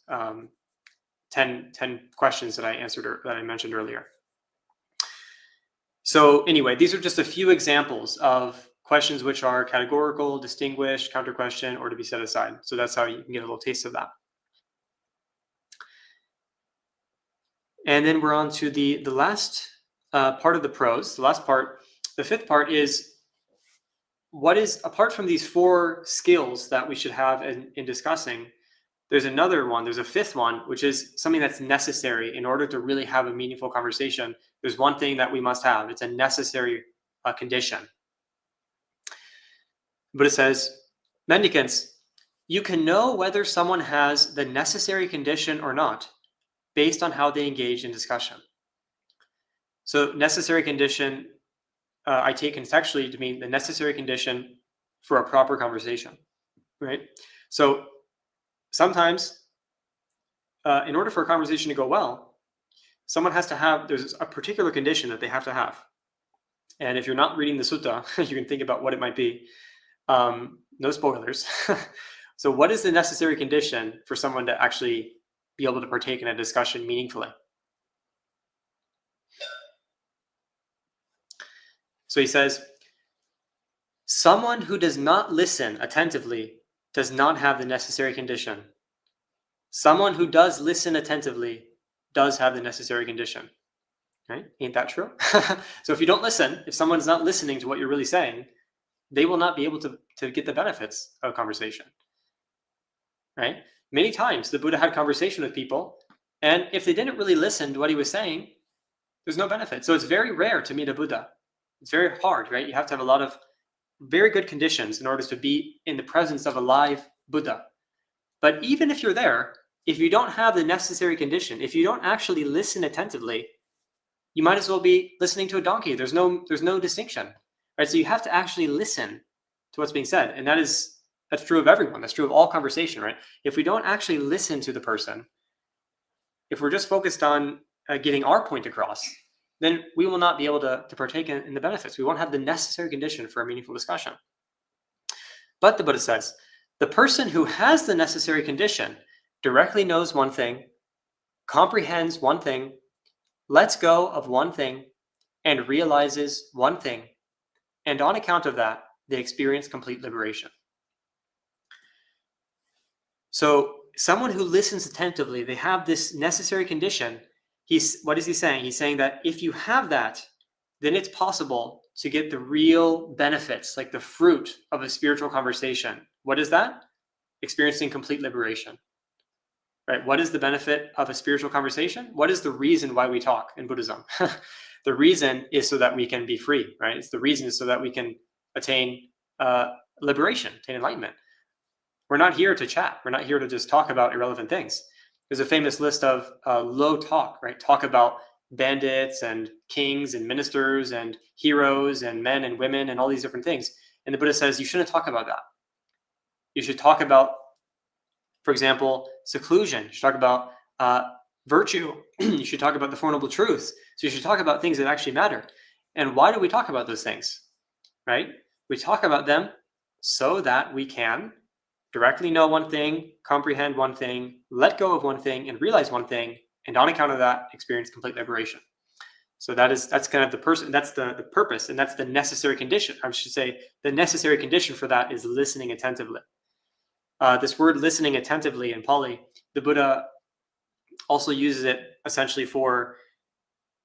10 questions that I mentioned earlier. So anyway, these are just a few examples of questions which are categorical, distinguished, counter question, or to be set aside. So that's how you can get a little taste of that. And then we're on to the last part of the prose. The last part, the fifth part is what is, apart from these 4 skills that we should have in discussing, there's another one, there's a fifth one, which is something that's necessary in order to really have a meaningful conversation. There's one thing that we must have. It's a necessary condition. Buddha says, mendicants, you can know whether someone has the necessary condition or not based on how they engage in discussion. So necessary condition, I take contextually to mean the necessary condition for a proper conversation, right? So sometimes, in order for a conversation to go well, someone has to have, there's a particular condition that they have to have. And if you're not reading the sutta, you can think about what it might be. No spoilers. So what is the necessary condition for someone to actually be able to partake in a discussion meaningfully? So he says, someone who does not listen attentively does not have the necessary condition. Someone who does listen attentively does have the necessary condition. Right? Ain't that true? So if you don't listen, if someone's not listening to what you're really saying, they will not be able to get the benefits of conversation. Right? Many times the Buddha had conversation with people, and if they didn't really listen to what he was saying, there's no benefit. So it's very rare to meet a Buddha. It's very hard, right? You have to have a lot of very good conditions in order to be in the presence of a live Buddha. But even if you're there, if you don't have the necessary condition, if you don't actually listen attentively, you might as well be listening to a donkey. There's no distinction, right? So you have to actually listen to what's being said, and that's true of everyone. That's true of all conversation, right? If we don't actually listen to the person, if we're just focused on getting our point across, then we will not be able to partake in the benefits. We won't have the necessary condition for a meaningful discussion. But the Buddha says, the person who has the necessary condition directly knows one thing, comprehends one thing, lets go of one thing, and realizes one thing. And on account of that, they experience complete liberation. So someone who listens attentively, they have this necessary condition. What is he saying? He's saying that if you have that, then it's possible to get the real benefits, like the fruit of a spiritual conversation. What is that? Experiencing complete liberation. Right? What is the benefit of a spiritual conversation? What is the reason why we talk in Buddhism? The reason is so that we can be free, right? It's the reason is so that we can attain liberation, attain enlightenment. We're not here to chat. We're not here to just talk about irrelevant things. There's a famous list of low talk, right? Talk about bandits and kings and ministers and heroes and men and women and all these different things. And the Buddha says you shouldn't talk about that. You should talk about, for example, seclusion. You should talk about virtue. You should talk about the Four Noble Truths. So you should talk about things that actually matter. And why do we talk about those things, right? We talk about them so that we can directly know one thing, comprehend one thing, let go of one thing, and realize one thing, and on account of that, experience complete liberation. So that's kind of the person. That's the purpose, and that's the necessary condition. I should say the necessary condition for that is listening attentively. This word "listening attentively" in Pali, the Buddha also uses it essentially for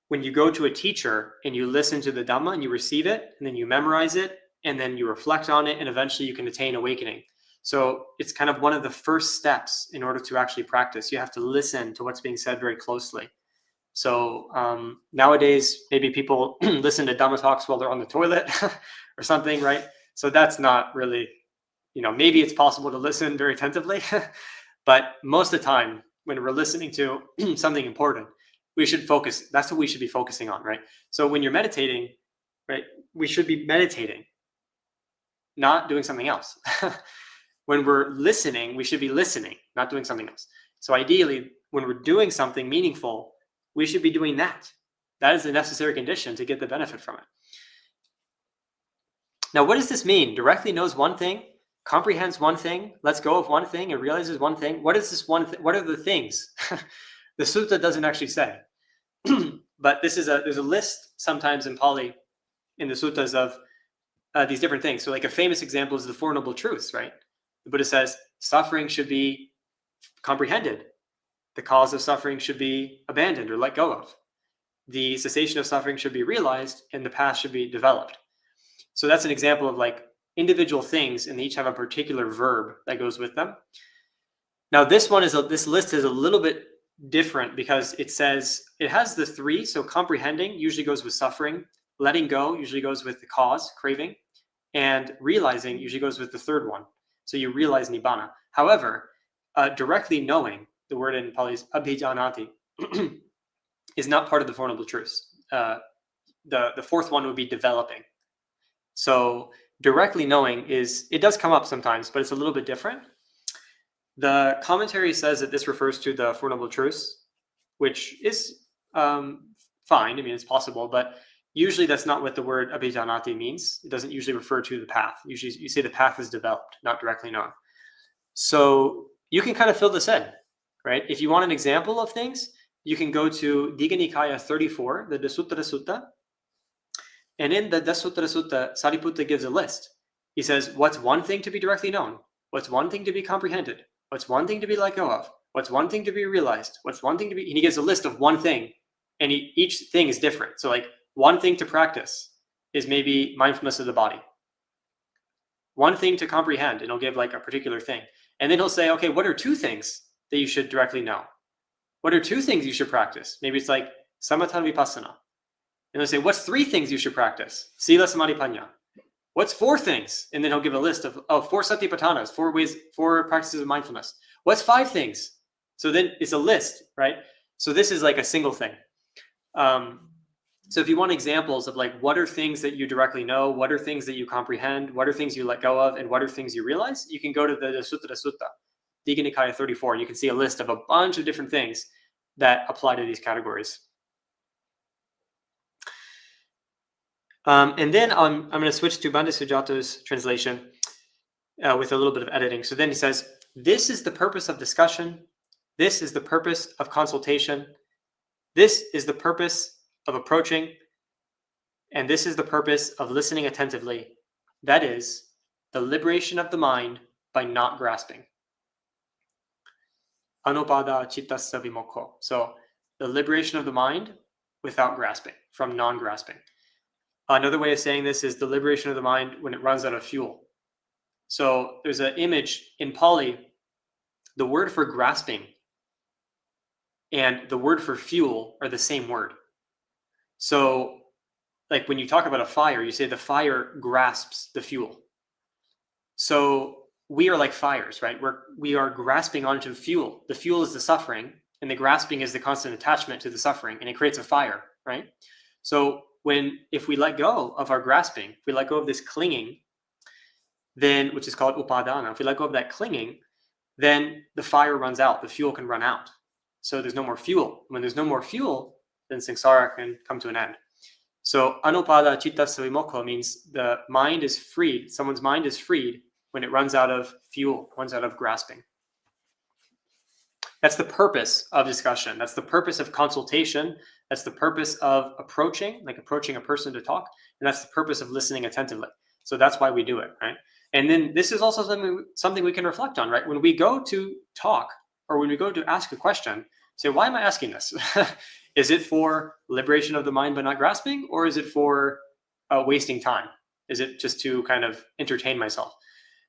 when you go to a teacher and you listen to the Dhamma and you receive it, and then you memorize it, and then you reflect on it, and eventually you can attain awakening. So it's kind of one of the first steps in order to actually practice. You have to listen to what's being said very closely. So nowadays, maybe people listen to Dhamma talks while they're on the toilet or something, right? So that's not really, maybe it's possible to listen very attentively, but most of the time when we're listening to something important, we should focus. That's what we should be focusing on, right? So when you're meditating, right, we should be meditating, not doing something else. When we're listening, we should be listening, not doing something else. So ideally, when we're doing something meaningful, we should be doing that. That is the necessary condition to get the benefit from it. Now, what does this mean? Directly knows one thing, comprehends one thing, lets go of one thing, and realizes one thing. What is this one thing? What are the things? The sutta doesn't actually say. But there's a list sometimes in Pali, in the suttas, of these different things. So like a famous example is the Four Noble Truths, right? The Buddha says suffering should be comprehended. The cause of suffering should be abandoned or let go of. The cessation of suffering should be realized, and the path should be developed. So that's an example of like individual things, and they each have a particular verb that goes with them. Now this list is a little bit different because it says it has the three. So comprehending usually goes with suffering, letting go usually goes with the cause, craving, and realizing usually goes with the third one. So you realize nibbana. However, directly knowing, the word in Pali is abhijanati, is not part of the Four Noble Truths. The fourth one would be developing. So directly knowing it does come up sometimes, but it's a little bit different. The commentary says that this refers to the Four Noble Truths, which is fine. I mean, it's possible, but usually that's not what the word abhijanati means. It doesn't usually refer to the path. Usually you say the path is developed, not directly known. So you can kind of fill this in, right? If you want an example of things, you can go to Digha Nikaya 34, the Kathāvatthusutta. And in the Kathāvatthusutta, Sariputta gives a list. He says, what's one thing to be directly known? What's one thing to be comprehended? What's one thing to be let go of? What's one thing to be realized? What's one thing to be... And he gives a list of one thing, and each thing is different. So like one thing to practice is maybe mindfulness of the body. One thing to comprehend, and he'll give like a particular thing. And then he'll say, okay, what are two things that you should directly know? What are two things you should practice? Maybe it's like samatha vipassana. And they'll say, what's three things you should practice? Sila, samadhi, panya. What's 4 things? And then he'll give a list of 4 satipatthanas, 4 practices of mindfulness. What's 5 things? So then it's a list, right? So this is like a single thing. So if you want examples of like what are things that you directly know, what are things that you comprehend, what are things you let go of, and what are things you realize, you can go to the Sutta, Digha Nikaya 34, and you can see a list of a bunch of different things that apply to these categories. And then I'm going to switch to Bande Sujato's translation with a little bit of editing. So then he says, this is the purpose of discussion. This is the purpose of consultation. This is the purpose of approaching. And this is the purpose of listening attentively. That is the liberation of the mind by not grasping. Anupada chittasya vimokho. So the liberation of the mind without grasping, from non-grasping. Another way of saying this is the liberation of the mind when it runs out of fuel. So there's an image in Pali, the word for grasping and the word for fuel are the same word. So like when you talk about a fire, you say the fire grasps the fuel. So we are like fires, right? We are grasping onto fuel. The fuel is the suffering, and the grasping is the constant attachment to the suffering, and it creates a fire, right? So if we let go of our grasping, if we let go of this clinging, then, which is called upadana, if we let go of that clinging, then the fire runs out, the fuel can run out. So there's no more fuel. When there's no more fuel, then samsara can come to an end. So anupada chittasya vimokho means the mind is freed, someone's mind is freed when it runs out of fuel, runs out of grasping. That's the purpose of discussion. That's the purpose of consultation. That's the purpose of approaching a person to talk. And that's the purpose of listening attentively. So that's why we do it, right? And then this is also something we can reflect on, right? When we go to talk or when we go to ask a question, say, why am I asking this? Is it for liberation of the mind by not grasping? Or is it for wasting time? Is it just to kind of entertain myself?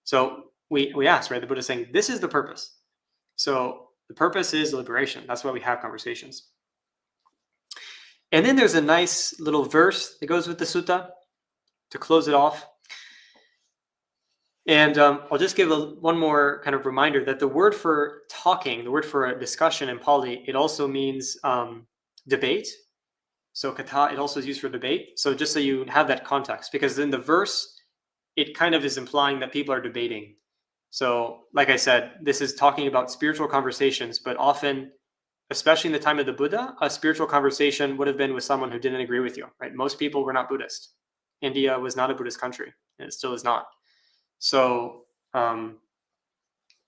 So we ask, right? The Buddha is saying, this is the purpose. So the purpose is liberation. That's why we have conversations. And then there's a nice little verse that goes with the sutta to close it off. And I'll just give one more kind of reminder that the word for talking, the word for a discussion in Pali, it also means debate. So kata, it also is used for debate. So just so you have that context, because in the verse, it kind of is implying that people are debating. So like I said, this is talking about spiritual conversations, but often, especially in the time of the Buddha, a spiritual conversation would have been with someone who didn't agree with you, right? Most people were not Buddhist. India was not a Buddhist country, and it still is not. So when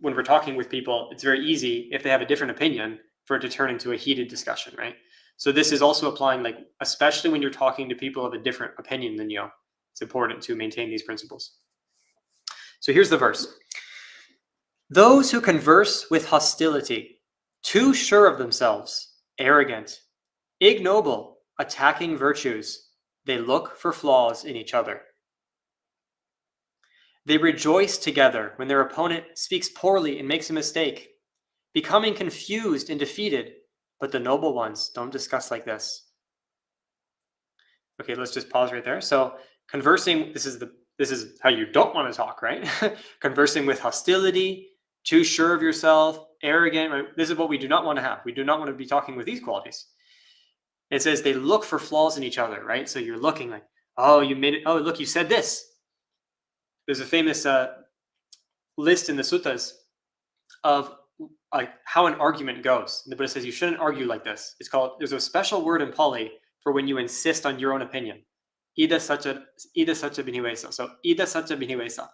we're talking with people, it's very easy, if they have a different opinion, for it to turn into a heated discussion, right? So this is also applying, like, especially when you're talking to people of a different opinion than you, it's important to maintain these principles. So here's the verse. Those who converse with hostility, too sure of themselves, arrogant, ignoble, attacking virtues, they look for flaws in each other. They rejoice together when their opponent speaks poorly and makes a mistake, becoming confused and defeated, but the noble ones don't discuss like this. Okay, let's just pause right there. So conversing, this is how you don't want to talk, right? Conversing with hostility, too sure of yourself, arrogant. Right? This is what we do not want to have. We do not want to be talking with these qualities. It says they look for flaws in each other, right? So you're looking like, oh, you made it. Oh, look, you said this. There's a famous list in the suttas of how an argument goes. And the Buddha says you shouldn't argue like this. There's a special word in Pali for when you insist on your own opinion. Ida sacha binivesa. So ida sacha binivesa.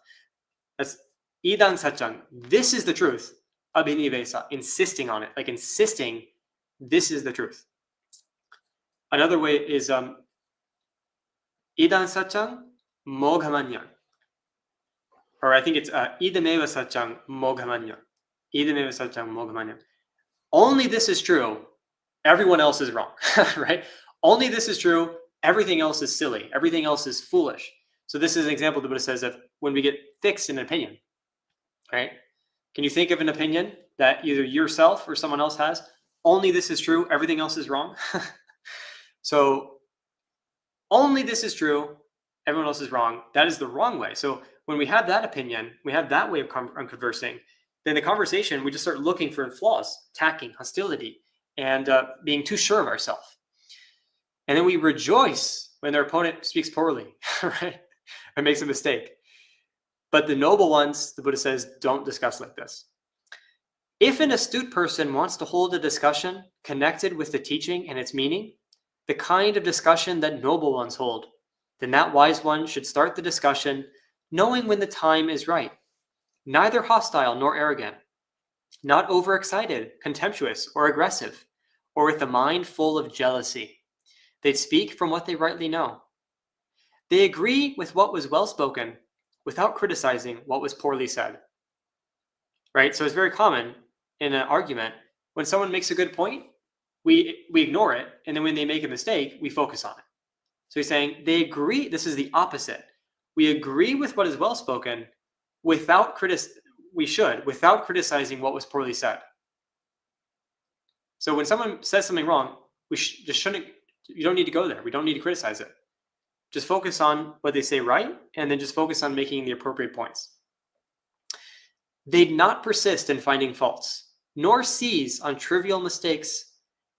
That's idan sachang. This is the truth. Abhinivesa. Insisting on it. Like insisting this is the truth. Another way is idan sachang moghamanyan. Or I think it's idameva sachang moghamanyan. Idameva sachang moghamanyan. Only this is true. Everyone else is wrong, right? Only this is true. Everything else is silly. Everything else is foolish. So this is an example the Buddha says of when we get fixed in an opinion, right? Can you think of an opinion that either yourself or someone else has? Only this is true. Everything else is wrong. So only this is true. everyone else is wrong. That is the wrong way. So when we have that opinion, we have that way of conversing, then the conversation, we just start looking for flaws, attacking, hostility, and being too sure of ourselves. And then we rejoice when their opponent speaks poorly, right? Or makes a mistake. But the noble ones, the Buddha says, don't discuss like this. If an astute person wants to hold a discussion connected with the teaching and its meaning, the kind of discussion that noble ones hold, then that wise one should start the discussion knowing when the time is right, neither hostile nor arrogant, not overexcited, contemptuous, or aggressive, or with a mind full of jealousy. They'd speak from what they rightly know. They agree with what was well spoken without criticizing what was poorly said. Right? So it's very common in an argument, when someone makes a good point, we ignore it, and then when they make a mistake, we focus on it. So he's saying they agree. This is the opposite. We agree with what is well spoken without criticizing what was poorly said. So when someone says something wrong, we just shouldn't. You don't need to go there. We don't need to criticize it. Just focus on what they say right, and then just focus on making the appropriate points. They'd not persist in finding faults, nor seize on trivial mistakes,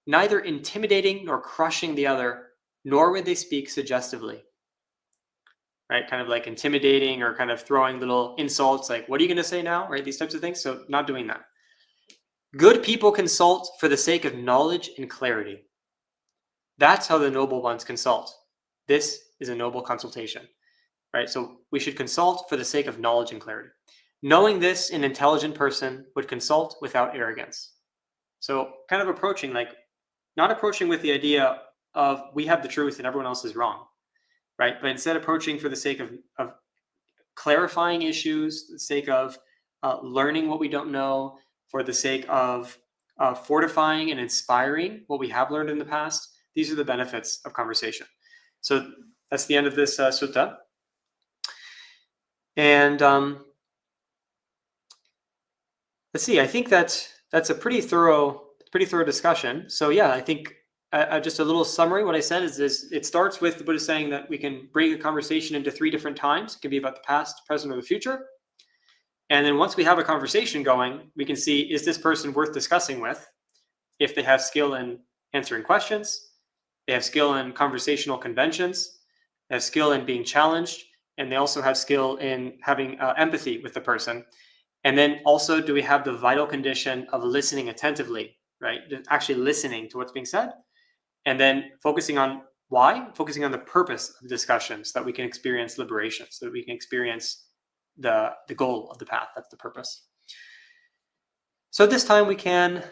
neither intimidating nor crushing the other, nor would they speak suggestively. Right? Kind of like intimidating or kind of throwing little insults like, what are you going to say now? Right? These types of things. So not doing that. Good people consult for the sake of knowledge and clarity. That's how the noble ones consult. This is a noble consultation. Right? So we should consult for the sake of knowledge and clarity. Knowing this, an intelligent person would consult without arrogance. So kind of approaching, like not approaching with the idea of we have the truth and everyone else is wrong, right? But instead approaching for the sake of clarifying issues, the sake of learning what we don't know, for the sake of fortifying and inspiring what we have learned in the past. These are the benefits of conversation. So that's the end of this sutta. And let's see. I think that's a pretty thorough discussion. So yeah, I think just a little summary. What I said is it starts with the Buddha saying that we can break a conversation into 3 different times. It can be about the past, present, or the future. And then once we have a conversation going, we can see, is this person worth discussing with? If they have skill in answering questions, they have skill in conversational conventions, they have skill in being challenged, and they also have skill in having empathy with the person. And then also, do we have the vital condition of listening attentively, right? Actually listening to what's being said. And then focusing on why? Focusing on the purpose of the discussion so that we can experience liberation, so that we can experience the goal of the path. That's the purpose. So this time we can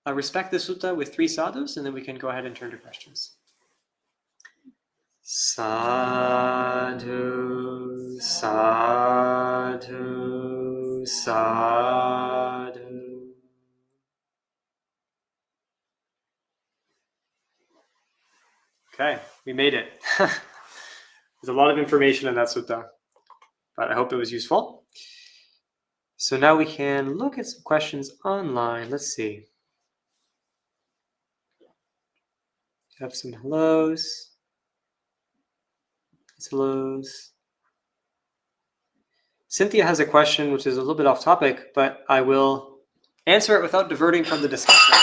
respect the sutta with 3 sadhus, and then we can go ahead and turn to questions. Sadhu, sadhu, sadhu. Okay, we made it. There's a lot of information in that sutta, but I hope it was useful. So now we can look at some questions online. Let's see. Have some hellos. Hellos. Cynthia has a question which is a little bit off topic, but I will answer it without diverting from the discussion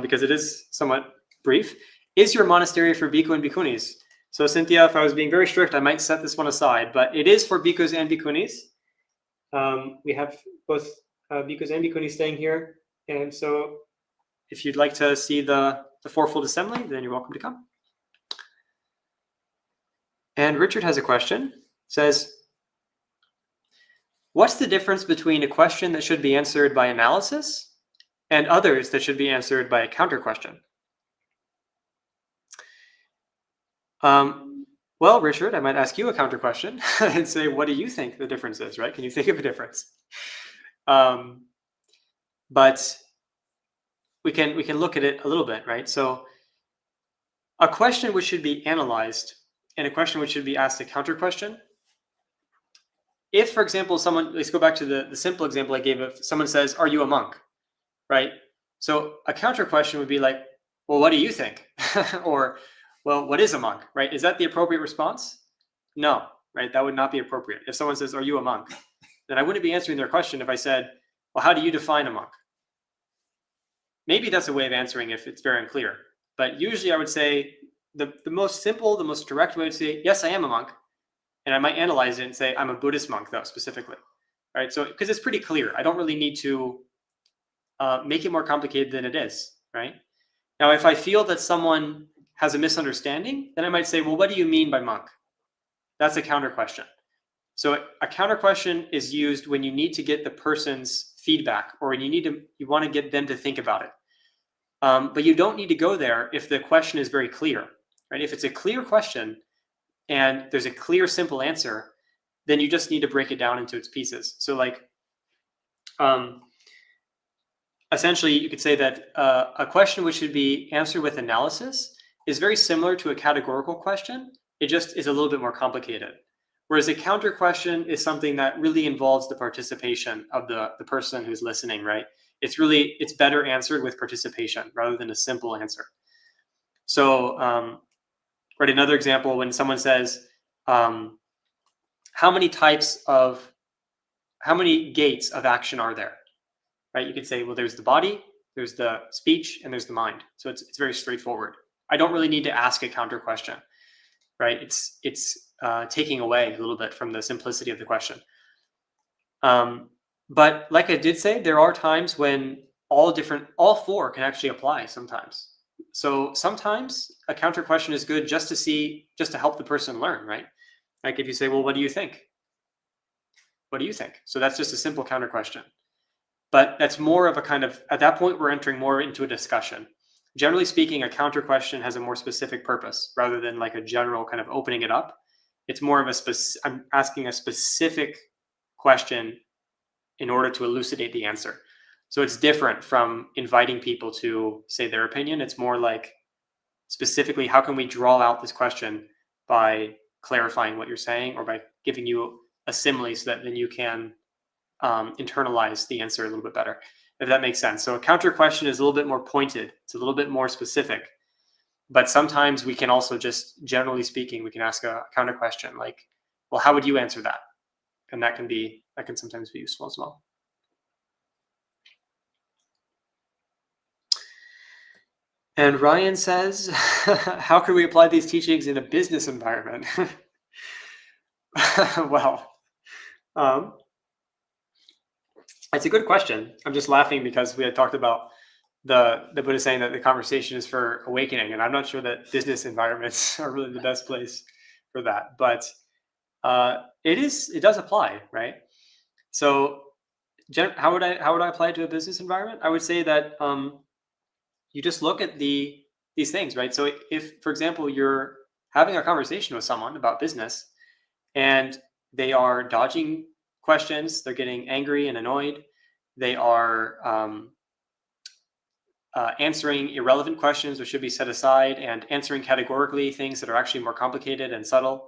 because it is somewhat brief. Is your monastery for bhikkhu and bhikkhunis? So Cynthia, if I was being very strict, I might set this one aside, but it is for bhikkhus and bhikkhunis. We have both bhikkhus and bhikkhunis staying here, and so if you'd like to see the Fourfold Assembly, then you're welcome to come. And Richard has a question. Says, what's the difference between a question that should be answered by analysis and others that should be answered by a counter question? Well, Richard, I might ask you a counter question and say, what do you think the difference is, right? Can you think of a difference? But we can look at it a little bit, right? So a question which should be analyzed and a question which should be asked a counter question. If, for example, let's go back to the simple example I gave. If someone says, are you a monk? Right? So a counter question would be like, well, what do you think? Or well, what is a monk, right? Is that the appropriate response? No, right? That would not be appropriate. If someone says, are you a monk? Then I wouldn't be answering their question if I said, well, how do you define a monk? Maybe that's a way of answering if it's very unclear. But usually I would say the most simple, the most direct way to say, yes, I am a monk. And I might analyze it and say, I'm a Buddhist monk, though, specifically. Right? So, because it's pretty clear. I don't really need to make it more complicated than it is. Right? Now, if I feel that someone has a misunderstanding, then I might say, well, what do you mean by monk? That's a counter question. So a counter question is used when you need to get the person's feedback, or when you want to get them to think about it. But you don't need to go there if the question is very clear, right? If it's a clear question and there's a clear, simple answer, then you just need to break it down into its pieces. So like, essentially you could say that a question which should be answered with analysis is very similar to a categorical question. It just is a little bit more complicated. Whereas a counter question is something that really involves the participation of the person who's listening, right? It's better answered with participation rather than a simple answer. So, right, another example, when someone says, how many gates of action are there? Right? You could say, well, there's the body, there's the speech, and there's the mind. So it's very straightforward. I don't really need to ask a counter question, right? It's taking away a little bit from the simplicity of the question. But like I did say, there are times when all four can actually apply sometimes. So sometimes a counter question is good just to help the person learn, right? Like if you say, well, what do you think? What do you think? So that's just a simple counter question. But that's more of a kind of, at that point, we're entering more into a discussion. Generally speaking, a counter question has a more specific purpose rather than like a general kind of opening it up. It's more of I'm asking a specific question in order to elucidate the answer. So it's different from inviting people to say their opinion. It's more like specifically, how can we draw out this question by clarifying what you're saying or by giving you a simile so that then you can internalize the answer a little bit better, if that makes sense. So a counter question is a little bit more pointed. It's a little bit more specific. But sometimes we can also just, generally speaking, we can ask a counter question like, well, how would you answer that? And that can sometimes be useful as well. And Ryan says, how can we apply these teachings in a business environment? Well, it's a good question. I'm just laughing because we had talked about the Buddha saying that the conversation is for awakening, and I'm not sure that business environments are really the best place for that. But it does apply, right? So how would I apply it to a business environment? I would say that you just look at these things, right? So if, for example, you're having a conversation with someone about business and they are dodging questions, they're getting angry and annoyed, they are answering irrelevant questions which should be set aside and answering categorically things that are actually more complicated and subtle,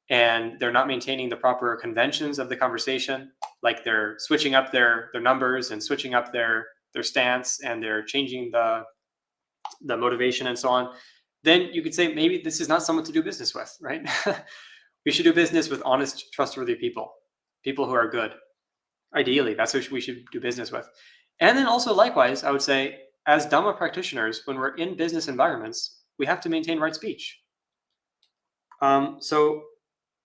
and they're not maintaining the proper conventions of the conversation, like they're switching up their numbers and switching up their stance, and they're changing the motivation and so on, then you could say maybe this is not someone to do business with, right? We should do business with honest, trustworthy people who are good. Ideally, that's who we should do business with. And then also likewise, I would say, as Dhamma practitioners, when we're in business environments, we have to maintain right speech. So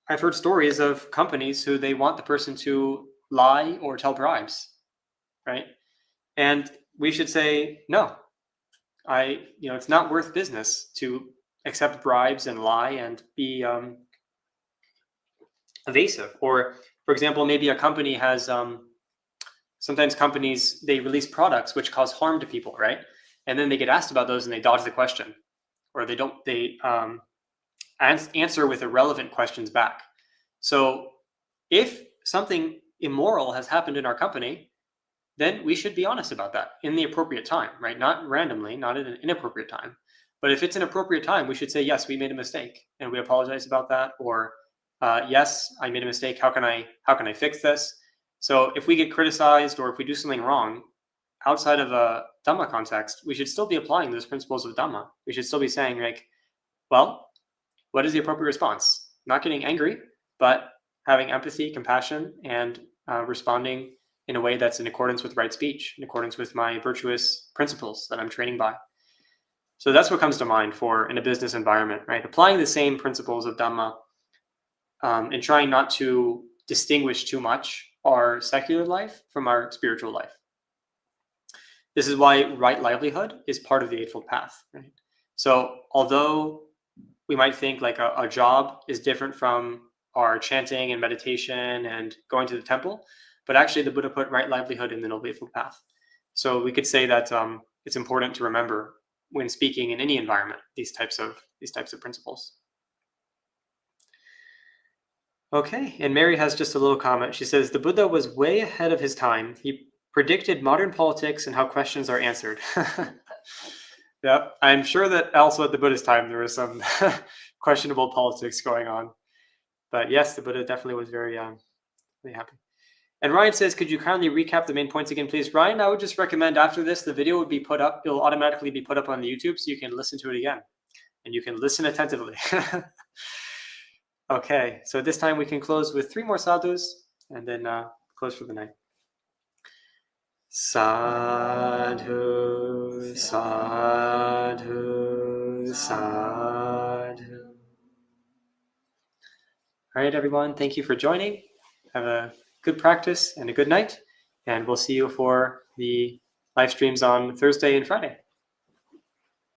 I've heard stories of companies who they want the person to lie or tell bribes, right? And we should say, no, it's not worth business to accept bribes and lie and be evasive. Or, for example, maybe a company has, sometimes companies, they release products which cause harm to people, right? And then they get asked about those and they dodge the question, or they answer with irrelevant questions back. So if something immoral has happened in our company, then we should be honest about that in the appropriate time, right? Not randomly, not at an inappropriate time. But if it's an appropriate time, we should say, yes, we made a mistake and we apologize about that. Or yes, I made a mistake. How can I fix this? So if we get criticized or if we do something wrong outside of a Dhamma context, we should still be applying those principles of Dhamma. We should still be saying, like, Well, what is the appropriate response? Not getting angry, but having empathy, compassion, and responding in a way that's in accordance with right speech, in accordance with my virtuous principles that I'm training by. So that's what comes to mind for in a business environment, right? Applying the same principles of Dhamma and trying not to distinguish too much our secular life from our spiritual life. This is why right livelihood is part of the Eightfold Path, right? So although we might think like a job is different from our chanting and meditation and going to the temple, but actually the Buddha put right livelihood in the Noble Eightfold Path. So we could say that it's important to remember when speaking in any environment these types of principles. Okay, and Mary has just a little comment. She says the Buddha was way ahead of his time. He predicted modern politics and how questions are answered. Yeah, I'm sure that also at the Buddha's time there was some questionable politics going on. But yes, the Buddha definitely was very happy. And Ryan says, could you kindly recap the main points again, please? Ryan, I would just recommend after this, the video would be put up. It'll automatically be put up on the YouTube so you can listen to it again. And you can listen attentively. Okay, so this time we can close with 3 more sadhus and then close for the night. Sadhu, sadhu, sadhu. All right, everyone, thank you for joining. Have a good practice and a good night. And we'll see you for the live streams on Thursday and Friday.